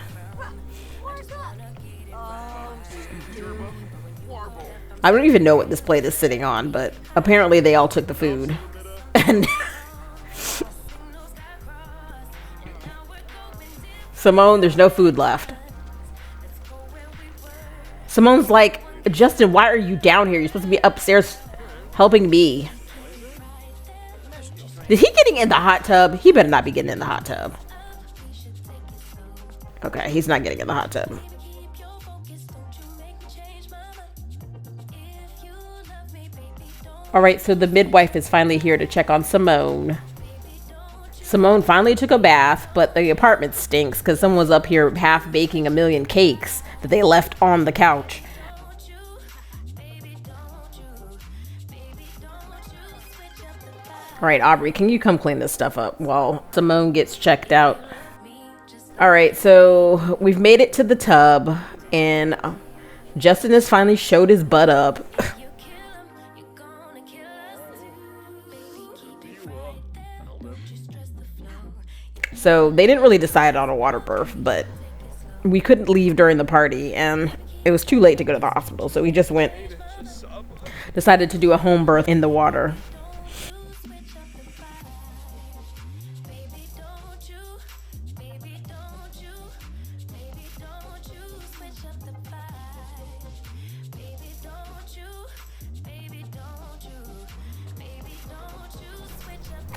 I don't even know what this plate is sitting on, but apparently they all took the food. And Simone, there's no food left. Simone's like, Justin, why are you down here? You're supposed to be upstairs helping me. Is he getting in the hot tub? He better not be getting in the hot tub. Okay, he's not getting in the hot tub. All right, so the midwife is finally here to check on Simone. Simone finally took a bath, but the apartment stinks because someone was up here half baking a million cakes that they left on the couch. All right, Aubrey, can you come clean this stuff up while Simone gets checked out? All right, so we've made it to the tub, and Justin has finally showed his butt up. So they didn't really decide on a water birth, but we couldn't leave during the party, and it was too late to go to the hospital, so we just decided to do a home birth in the water.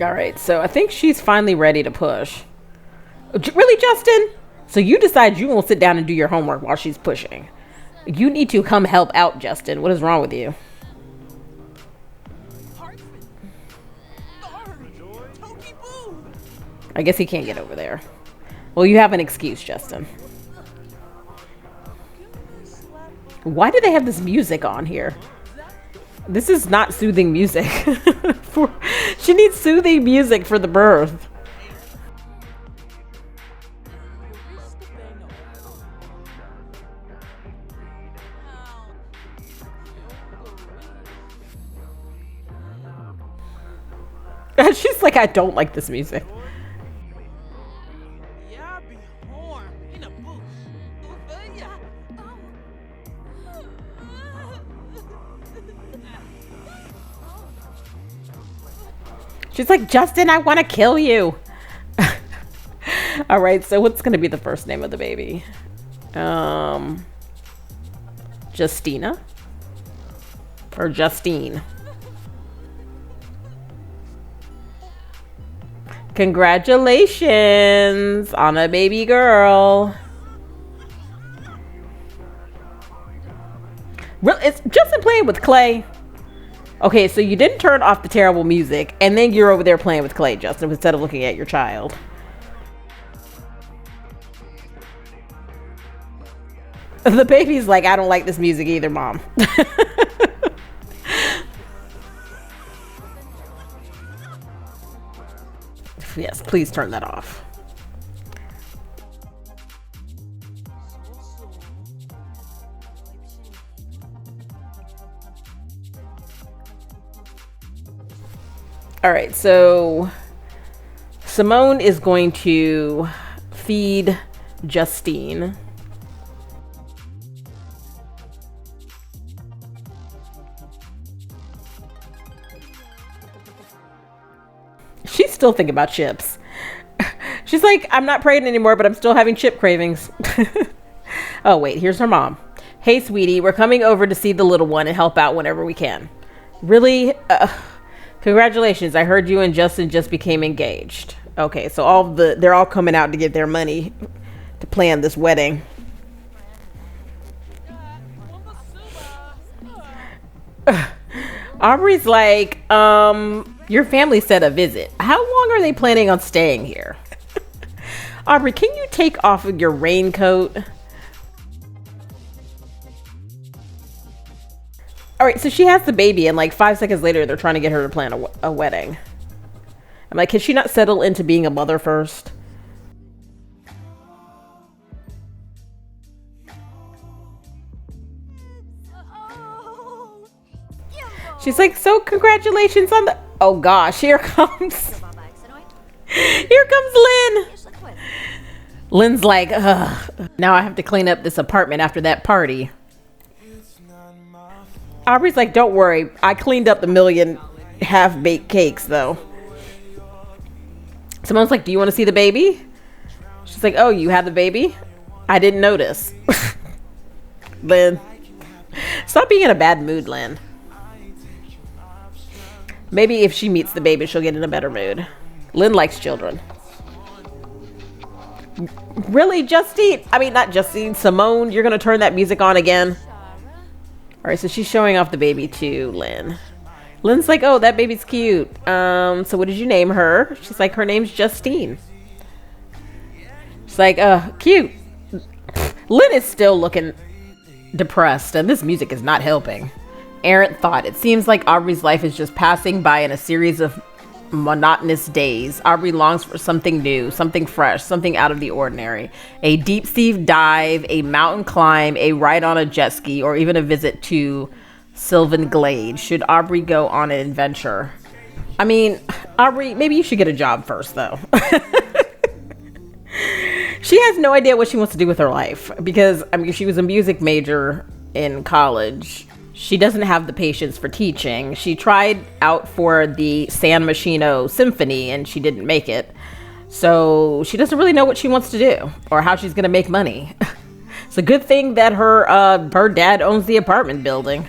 All right, so I think she's finally ready to push. Really, Justin? So you decide you won't sit down and do your homework while she's pushing. You need to come help out, Justin. What is wrong with you? I guess he can't get over there. Well, you have an excuse, Justin. Why do they have this music on here? This is not soothing music. She needs soothing music for the birth. She's like, I don't like this music. She's like, Justin, I want to kill you. All right, so what's going to be the first name of the baby? Justina? Or Justine? Congratulations on a baby girl. It's Justin playing with clay. Okay, so you didn't turn off the terrible music, and then you're over there playing with clay, Justin, instead of looking at your child. The baby's like, I don't like this music either, Mom. Yes, please turn that off. All right, so Simone is going to feed Justine. She's still thinking about chips. She's like, I'm not pregnant anymore, but I'm still having chip cravings. Oh, wait, here's her mom. Hey, sweetie, we're coming over to see the little one and help out whenever we can. Really? Congratulations, I heard you and Justin just became engaged. Okay, so they're all coming out to get their money to plan this wedding. Aubrey's like, your family said a visit. How long are they planning on staying here? Aubrey, can you take off your raincoat? All right, so she has the baby, and like 5 seconds later, they're trying to get her to plan a wedding. I'm like, can she not settle into being a mother first? She's like, so congratulations on the... Oh gosh, here comes... Here comes Lynn. Lynn's like, ugh, now I have to clean up this apartment after that party. Aubrey's like, don't worry, I cleaned up the million half-baked cakes, though. Simone's like, do you want to see the baby? She's like, oh, you have the baby? I didn't notice. Lynn. Stop being in a bad mood, Lynn. Maybe if she meets the baby, she'll get in a better mood. Lynn likes children. Really, Justine? I mean, not Justine. Simone, you're going to turn that music on again? All right, so she's showing off the baby to Lynn. Lynn's like, oh, that baby's cute. So what did you name her? She's like, her name's Justine. She's like, cute. Lynn is still looking depressed, and this music is not helping. Errant thought. It seems like Aubrey's life is just passing by in a series of monotonous days. Aubrey longs for something new, something fresh, something out of the ordinary. A deep sea dive, a mountain climb, a ride on a jet ski, or even a visit to Sylvan Glade. Should Aubrey go on an adventure? I mean, Aubrey, maybe you should get a job first, though. She has no idea what she wants to do with her life because, I mean, she was a music major in college. She doesn't have the patience for teaching. She tried out for the San Myshuno Symphony and she didn't make it. So she doesn't really know what she wants to do or how she's going to make money. It's a good thing that her dad owns the apartment building.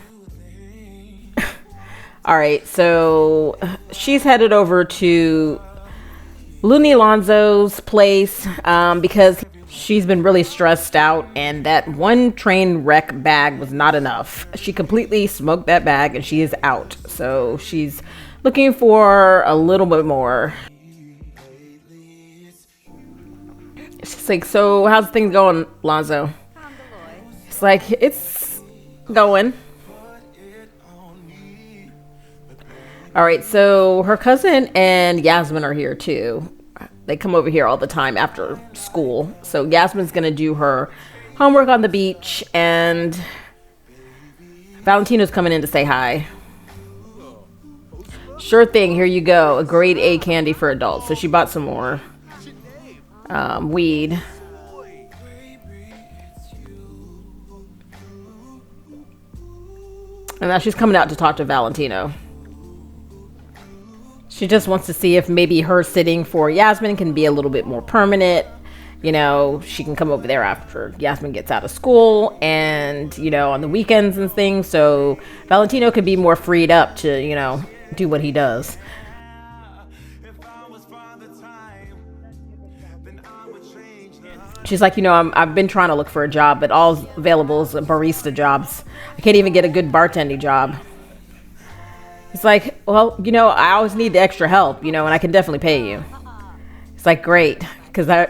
All right, so she's headed over to Looney Lonzo's place because she's been really stressed out and that one train wreck bag was not enough. She completely smoked that bag and she is out. So she's looking for a little bit more. She's like, so how's things going, Lonzo? It's like, it's going. All right, so her cousin and Yasmin are here too. They come over here all the time after school. So Yasmin's gonna do her homework on the beach and Valentino's coming in to say hi. Sure thing, here you go. A grade A candy for adults. So she bought some more weed. And now she's coming out to talk to Valentino. She just wants to see if maybe her sitting for Yasmin can be a little bit more permanent. You know, she can come over there after Yasmin gets out of school and, you know, on the weekends and things. So Valentino can be more freed up to, you know, do what he does. She's like, you know, I've been trying to look for a job, but all available is barista jobs. I can't even get a good bartending job. It's like, well, you know, I always need the extra help, you know, and I can definitely pay you. It's like, great, because I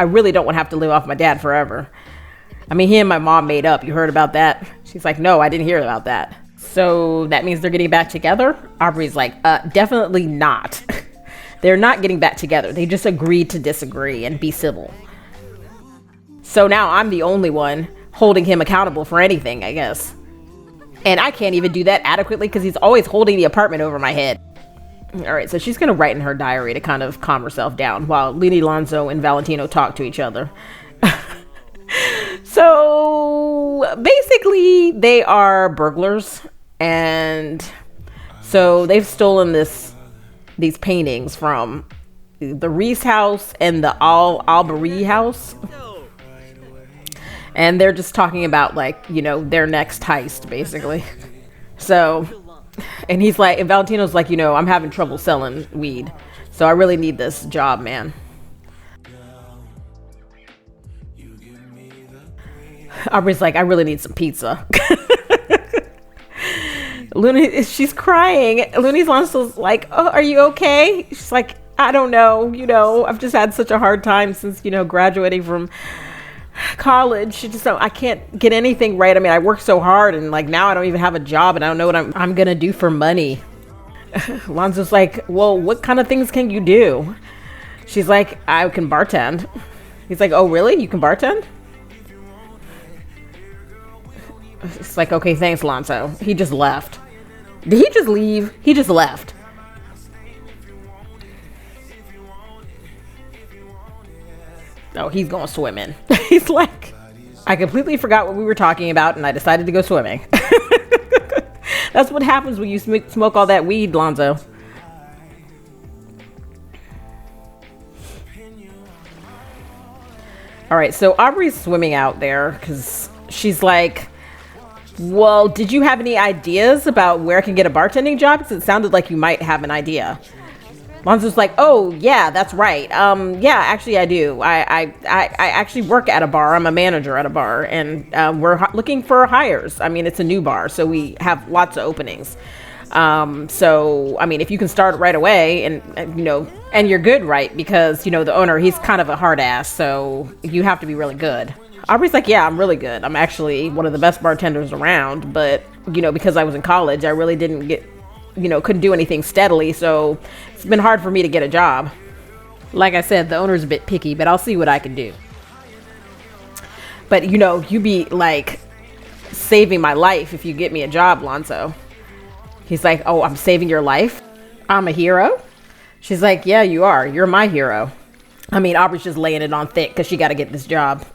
really don't want to have to live off my dad forever. I mean, he and my mom made up. You heard about that? She's like, no, I didn't hear about that. So that means they're getting back together? Aubrey's like, definitely not. They're not getting back together. They just agreed to disagree and be civil. So now I'm the only one holding him accountable for anything, I guess. And I can't even do that adequately because he's always holding the apartment over my head. All right, so she's going to write in her diary to kind of calm herself down while Looney Lonzo and Valentino talk to each other. So basically, they are burglars. And so they've stolen these paintings from the Reese house and the Aubrey house. And they're just talking about, like, you know, their next heist, basically. So, and he's like, and Valentino's like, you know, I'm having trouble selling weed. So I really need this job, man. Aubrey's like, I really need some pizza. Looney, she's crying. Looney's Lonzo's like, oh, are you okay? She's like, I don't know. You know, I've just had such a hard time since, you know, graduating from college. I can't get anything right. I mean, I work so hard and like now I don't even have a job and I don't know what I'm gonna do for money. Lonzo's like, well, what kind of things can you do? She's like, I can bartend. He's like, oh really? You can bartend? It's like, okay, thanks, Lonzo. He just left. Did he just leave? He just left. Oh, he's going swimming. He's like, I completely forgot what we were talking about and I decided to go swimming. That's what happens when you smoke all that weed, Lonzo. All right, so Aubrey's swimming out there because she's like, well, did you have any ideas about where I can get a bartending job? Because it sounded like you might have an idea. Lonzo's like, oh, yeah, that's right. Yeah, actually, I do. I actually work at a bar. I'm a manager at a bar, and we're looking for hires. I mean, it's a new bar, so we have lots of openings. So, I mean, if you can start right away and, you know, and you're good, right? Because, you know, the owner, he's kind of a hard ass. So you have to be really good. Aubrey's like, yeah, I'm really good. I'm actually one of the best bartenders around. But, you know, because I was in college, I really didn't get, you know, couldn't do anything steadily. So it's been hard for me to get a job. Like I said, the owner's a bit picky, but I'll see what I can do. But, you know, you be like saving my life if you get me a job, Lonzo. He's like, oh, I'm saving your life? I'm a hero? She's like, yeah, you are. You're my hero. I mean, Aubrey's just laying it on thick because she got to get this job.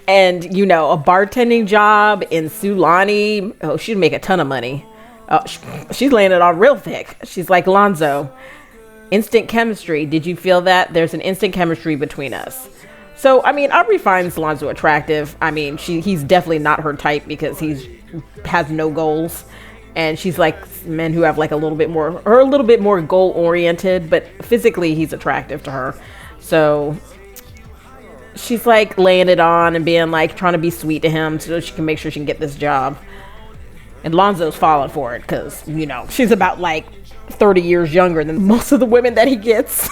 And, you know, a bartending job in Sulani, oh, she'd make a ton of money. Oh, she's laying it on real thick. She's like, Lonzo, instant chemistry. Did you feel that? There's an instant chemistry between us. So, I mean, Aubrey finds Lonzo attractive. I mean, he's definitely not her type because he has no goals. And she's like men who have like a little bit more goal oriented, but physically he's attractive to her. So she's like laying it on and being like trying to be sweet to him so she can make sure she can get this job. And Lonzo's falling for it because, you know, she's about like 30 years younger than most of the women that he gets.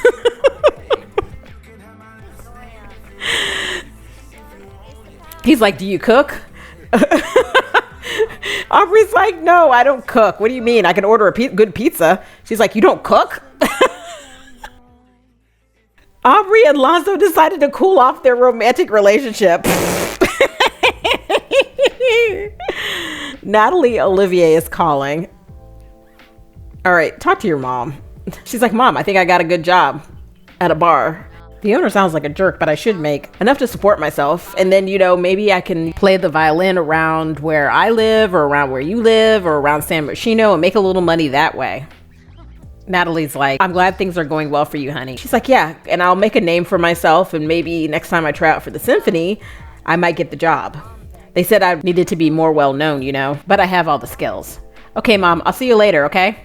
He's like, do you cook? Aubrey's like, no, I don't cook. What do you mean? I can order a good pizza. She's like, you don't cook? Aubrey and Lonzo decided to cool off their romantic relationship. Natalie Olivier is calling. All right, talk to your mom. She's like, Mom, I think I got a good job at a bar. The owner sounds like a jerk, but I should make enough to support myself. And then, you know, maybe I can play the violin around where I live or around where you live or around San Marino and make a little money that way. Natalie's like, I'm glad things are going well for you, honey. She's like, yeah, and I'll make a name for myself. And maybe next time I try out for the symphony, I might get the job. They said I needed to be more well known, you know, but I have all the skills. Okay, Mom, I'll see you later, okay?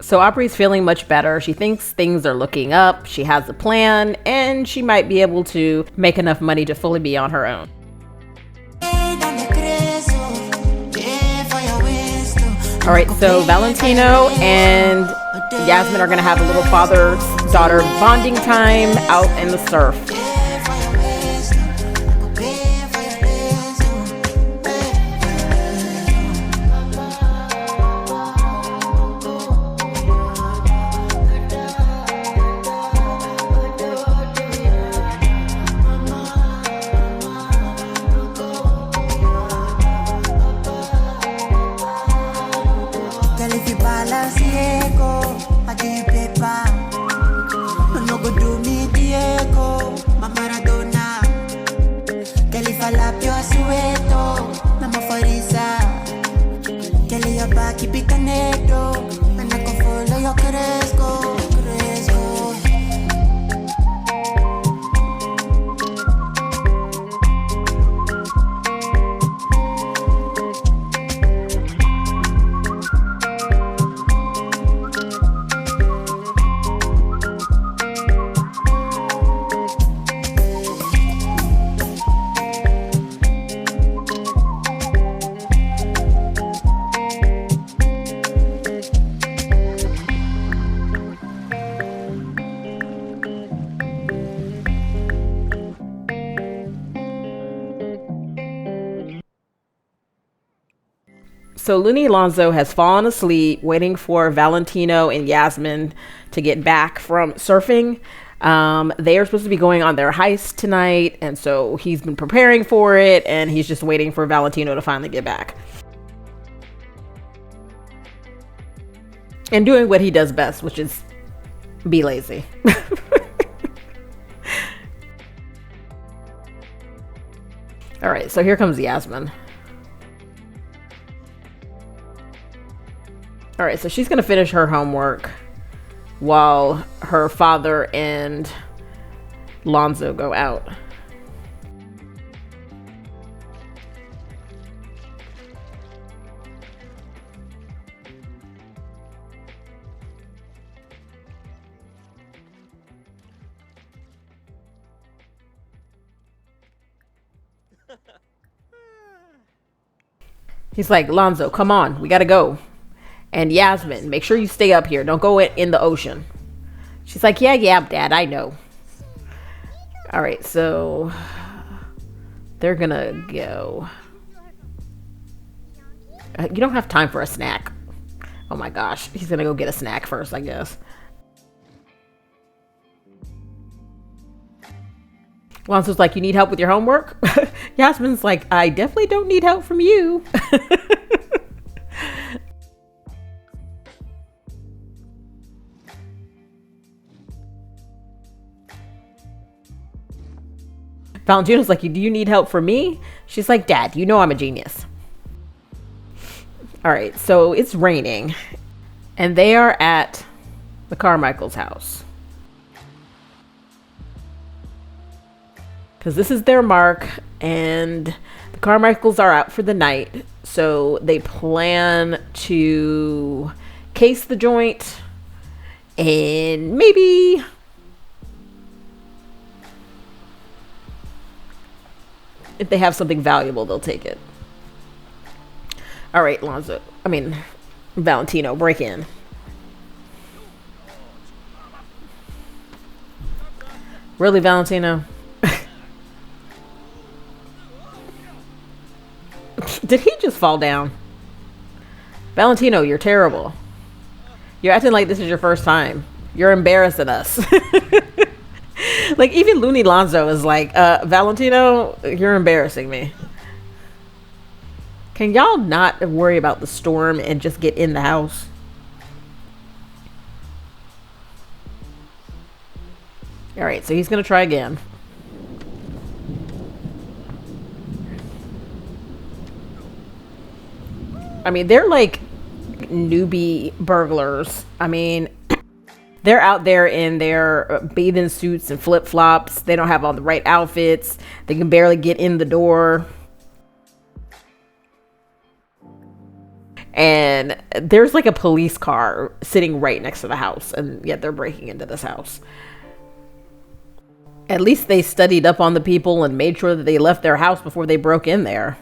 So Aubrey's feeling much better. She thinks things are looking up. She has a plan and she might be able to make enough money to fully be on her own. All right, so Valentino and Yasmin are going to have a little father-daughter bonding time out in the surf. So Looney Lonzo has fallen asleep waiting for Valentino and Yasmin to get back from surfing. They are supposed to be going on their heist tonight, and so he's been preparing for it, and he's just waiting for Valentino to finally get back. And doing what he does best, which is be lazy. All right, so here comes Yasmin. All right, so she's going to finish her homework while her father and Lonzo go out. He's like, Lonzo, come on, we gotta go. And Yasmin, make sure you stay up here. Don't go in the ocean. She's like, yeah, Dad, I know. All right, so they're gonna go. You don't have time for a snack. Oh my gosh, he's gonna go get a snack first, I guess. Lonzo's like, you need help with your homework? Yasmin's like, I definitely don't need help from you. Valentina's like, do you need help from me? She's like, Dad, you know I'm a genius. All right, so it's raining. And they are at the Carmichael's house. Because this is their mark, and the Carmichaels are out for the night. So they plan to case the joint and maybe if they have something valuable, they'll take it. All right, Valentino, break in. Really, Valentino? Did he just fall down? Valentino, you're terrible. You're acting like this is your first time. You're embarrassing us. Like, even Looney Lonzo is like, Valentino, you're embarrassing me. Can y'all not worry about the storm and just get in the house? All right, so he's going to try again. I mean, they're like newbie burglars. I mean, they're out there in their bathing suits and flip-flops. They don't have all the right outfits. They can barely get in the door. And there's like a police car sitting right next to the house, and yet they're breaking into this house. At least they studied up on the people and made sure that they left their house before they broke in there.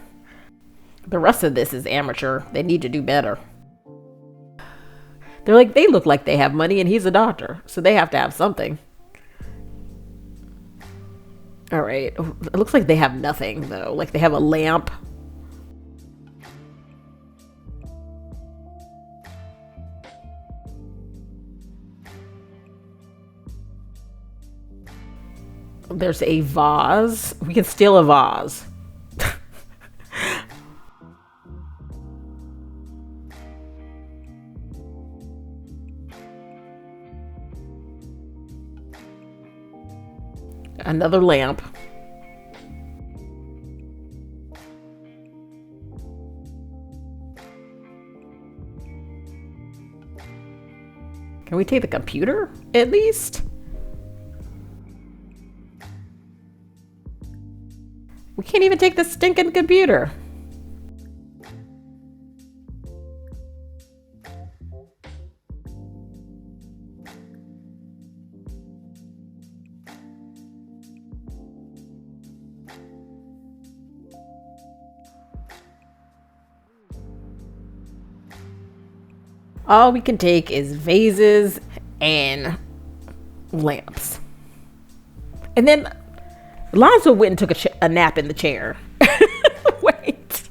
The rest of this is amateur. They need to do better. They're like, they look like they have money, and he's a doctor, so they have to have something. All right. It looks like they have nothing, though. Like, they have a lamp. There's a vase. We can steal a vase. Another lamp. Can we take the computer at least? We can't even take the stinking computer. All we can take is vases and lamps. And then Lonzo went and took a nap in the chair. Wait.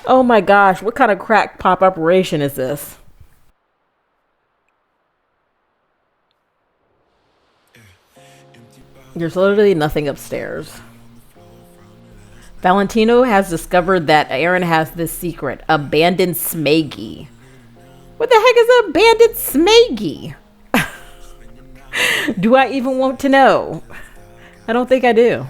Oh my gosh, what kind of crackpot operation is this? There's literally nothing upstairs. Valentino has discovered that Aaron has this secret, abandoned Smaggy. What the heck is abandoned Smaggy? Do I even want to know? I don't think I do.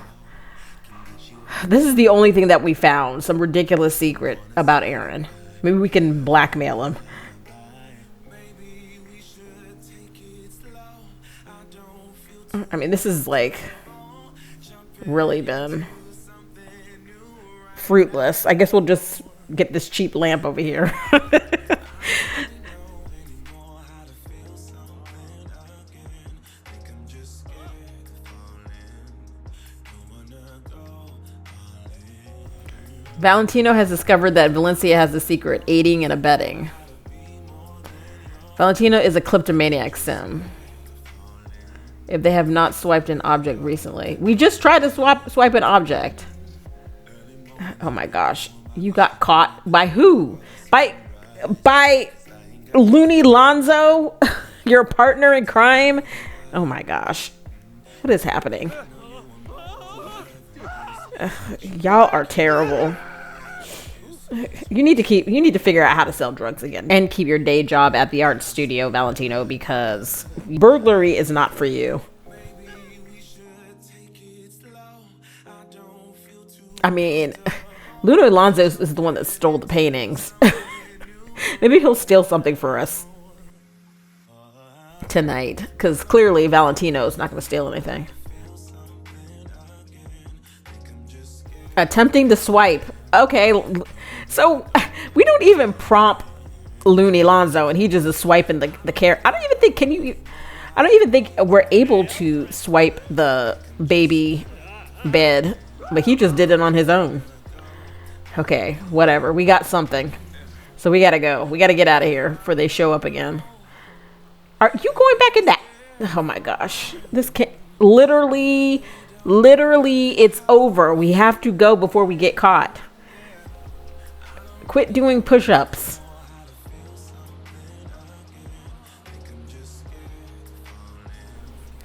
This is the only thing that we found, some ridiculous secret about Aaron. Maybe we can blackmail him. I mean, this is like really been fruitless. I guess we'll just get this cheap lamp over here. Valentino has discovered that Valencia has a secret, aiding and abetting. Valentino is a kleptomaniac sim. If they have not swiped an object recently. We just tried to swipe an object. Oh my gosh. You got caught by who? By Looney Lonzo? Your partner in crime? Oh my gosh. What is happening? Y'all are terrible. You need to figure out how to sell drugs again and keep your day job at the art studio, Valentino, because burglary is not for you. I mean, Ludo Alonso is the one that stole the paintings. Maybe he'll steal something for us tonight, because clearly Valentino is not going to steal anything. Attempting to swipe. Okay, so we don't even prompt Looney Lonzo, and he just is swiping the carrot. I don't even think we're able to swipe the baby bed, but he just did it on his own. Okay, whatever. We got something, so we gotta go. We gotta get out of here before they show up again. Are you going back in that? Oh my gosh, this can't. Literally, it's over. We have to go before we get caught. Quit doing push-ups.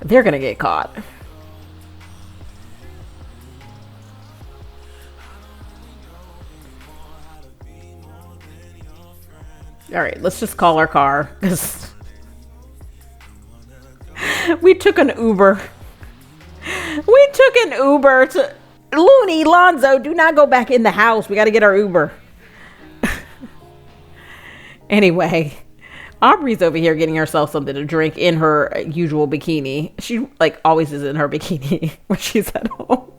They're gonna get caught. All right, let's just call our car. We took an Uber. We took an Uber to Looney Lonzo. Do not go back in the house. We got to get our Uber. Anyway, Aubrey's over here getting herself something to drink in her usual bikini. She like always is in her bikini when she's at home.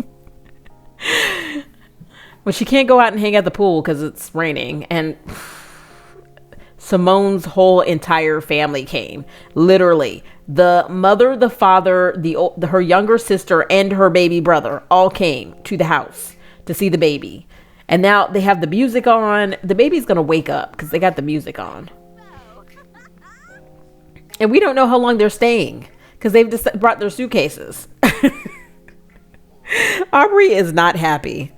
But she can't go out and hang at the pool because it's raining. And Simone's whole entire family came. Literally. The mother, the father, her younger sister, and her baby brother all came to the house to see the baby. And now they have the music on. The baby's going to wake up because they got the music on. And we don't know how long they're staying because they've just brought their suitcases. Aubrey is not happy.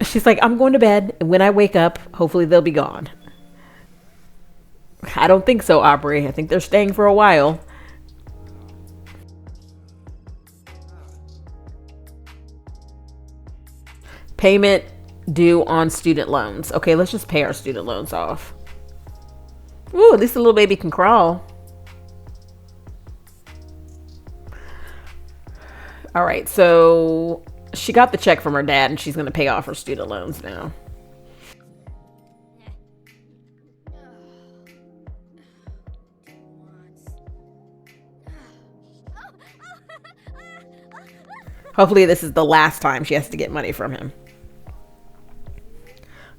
She's like, I'm going to bed. And when I wake up, hopefully they'll be gone. I don't think so, Aubrey. I think they're staying for a while. Payment due on student loans. Okay, let's just pay our student loans off. Ooh, at least the little baby can crawl. All right, so she got the check from her dad and she's going to pay off her student loans now. Hopefully this is the last time she has to get money from him.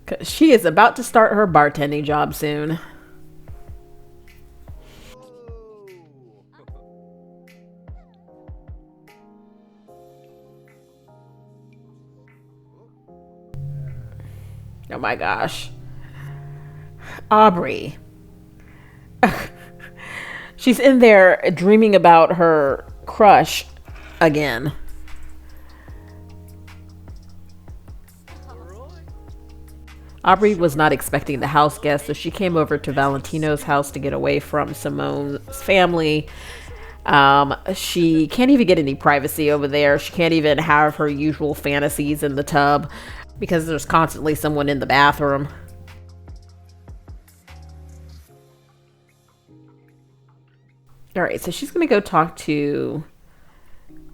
Because she is about to start her bartending job soon. Oh my gosh. Aubrey. She's in there dreaming about her crush again. Aubrey was not expecting the house guest, so she came over to Valentino's house to get away from Simone's family. She can't even get any privacy over there. She can't even have her usual fantasies in the tub because there's constantly someone in the bathroom. All right, so she's going to go talk to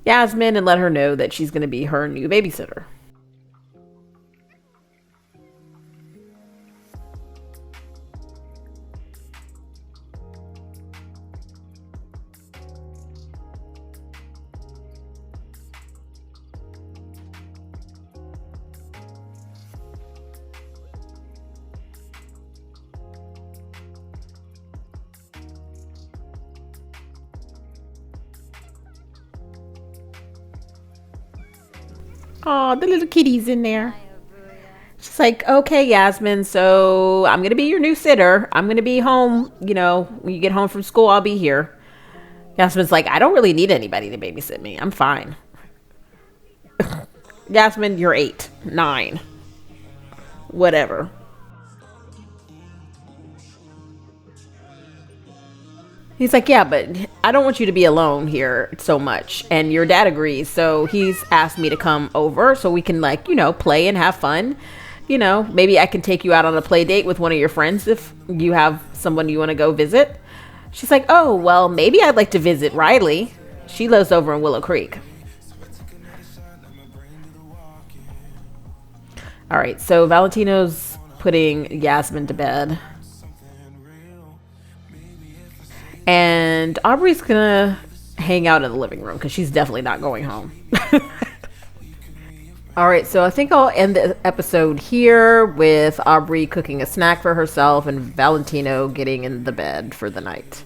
Yasmin and let her know that she's going to be her new babysitter. Oh, the little kitty's in there. like, okay, Yasmin, so I'm going to be your new sitter. I'm going to be home, you know, when you get home from school, I'll be here. Yasmin's like, I don't really need anybody to babysit me. I'm fine. Yasmin, you're 8, 9. Whatever. He's like, yeah, but I don't want you to be alone here so much. And your dad agrees. So he's asked me to come over so we can, like, you know, play and have fun. You know, maybe I can take you out on a play date with one of your friends if you have someone you want to go visit. She's like, oh, well, maybe I'd like to visit Riley. She lives over in Willow Creek. All right, so Valentino's putting Yasmin to bed. And Aubrey's gonna hang out in the living room because she's definitely not going home. All right, so I think I'll end the episode here with Aubrey cooking a snack for herself and Valentino getting in the bed for the night.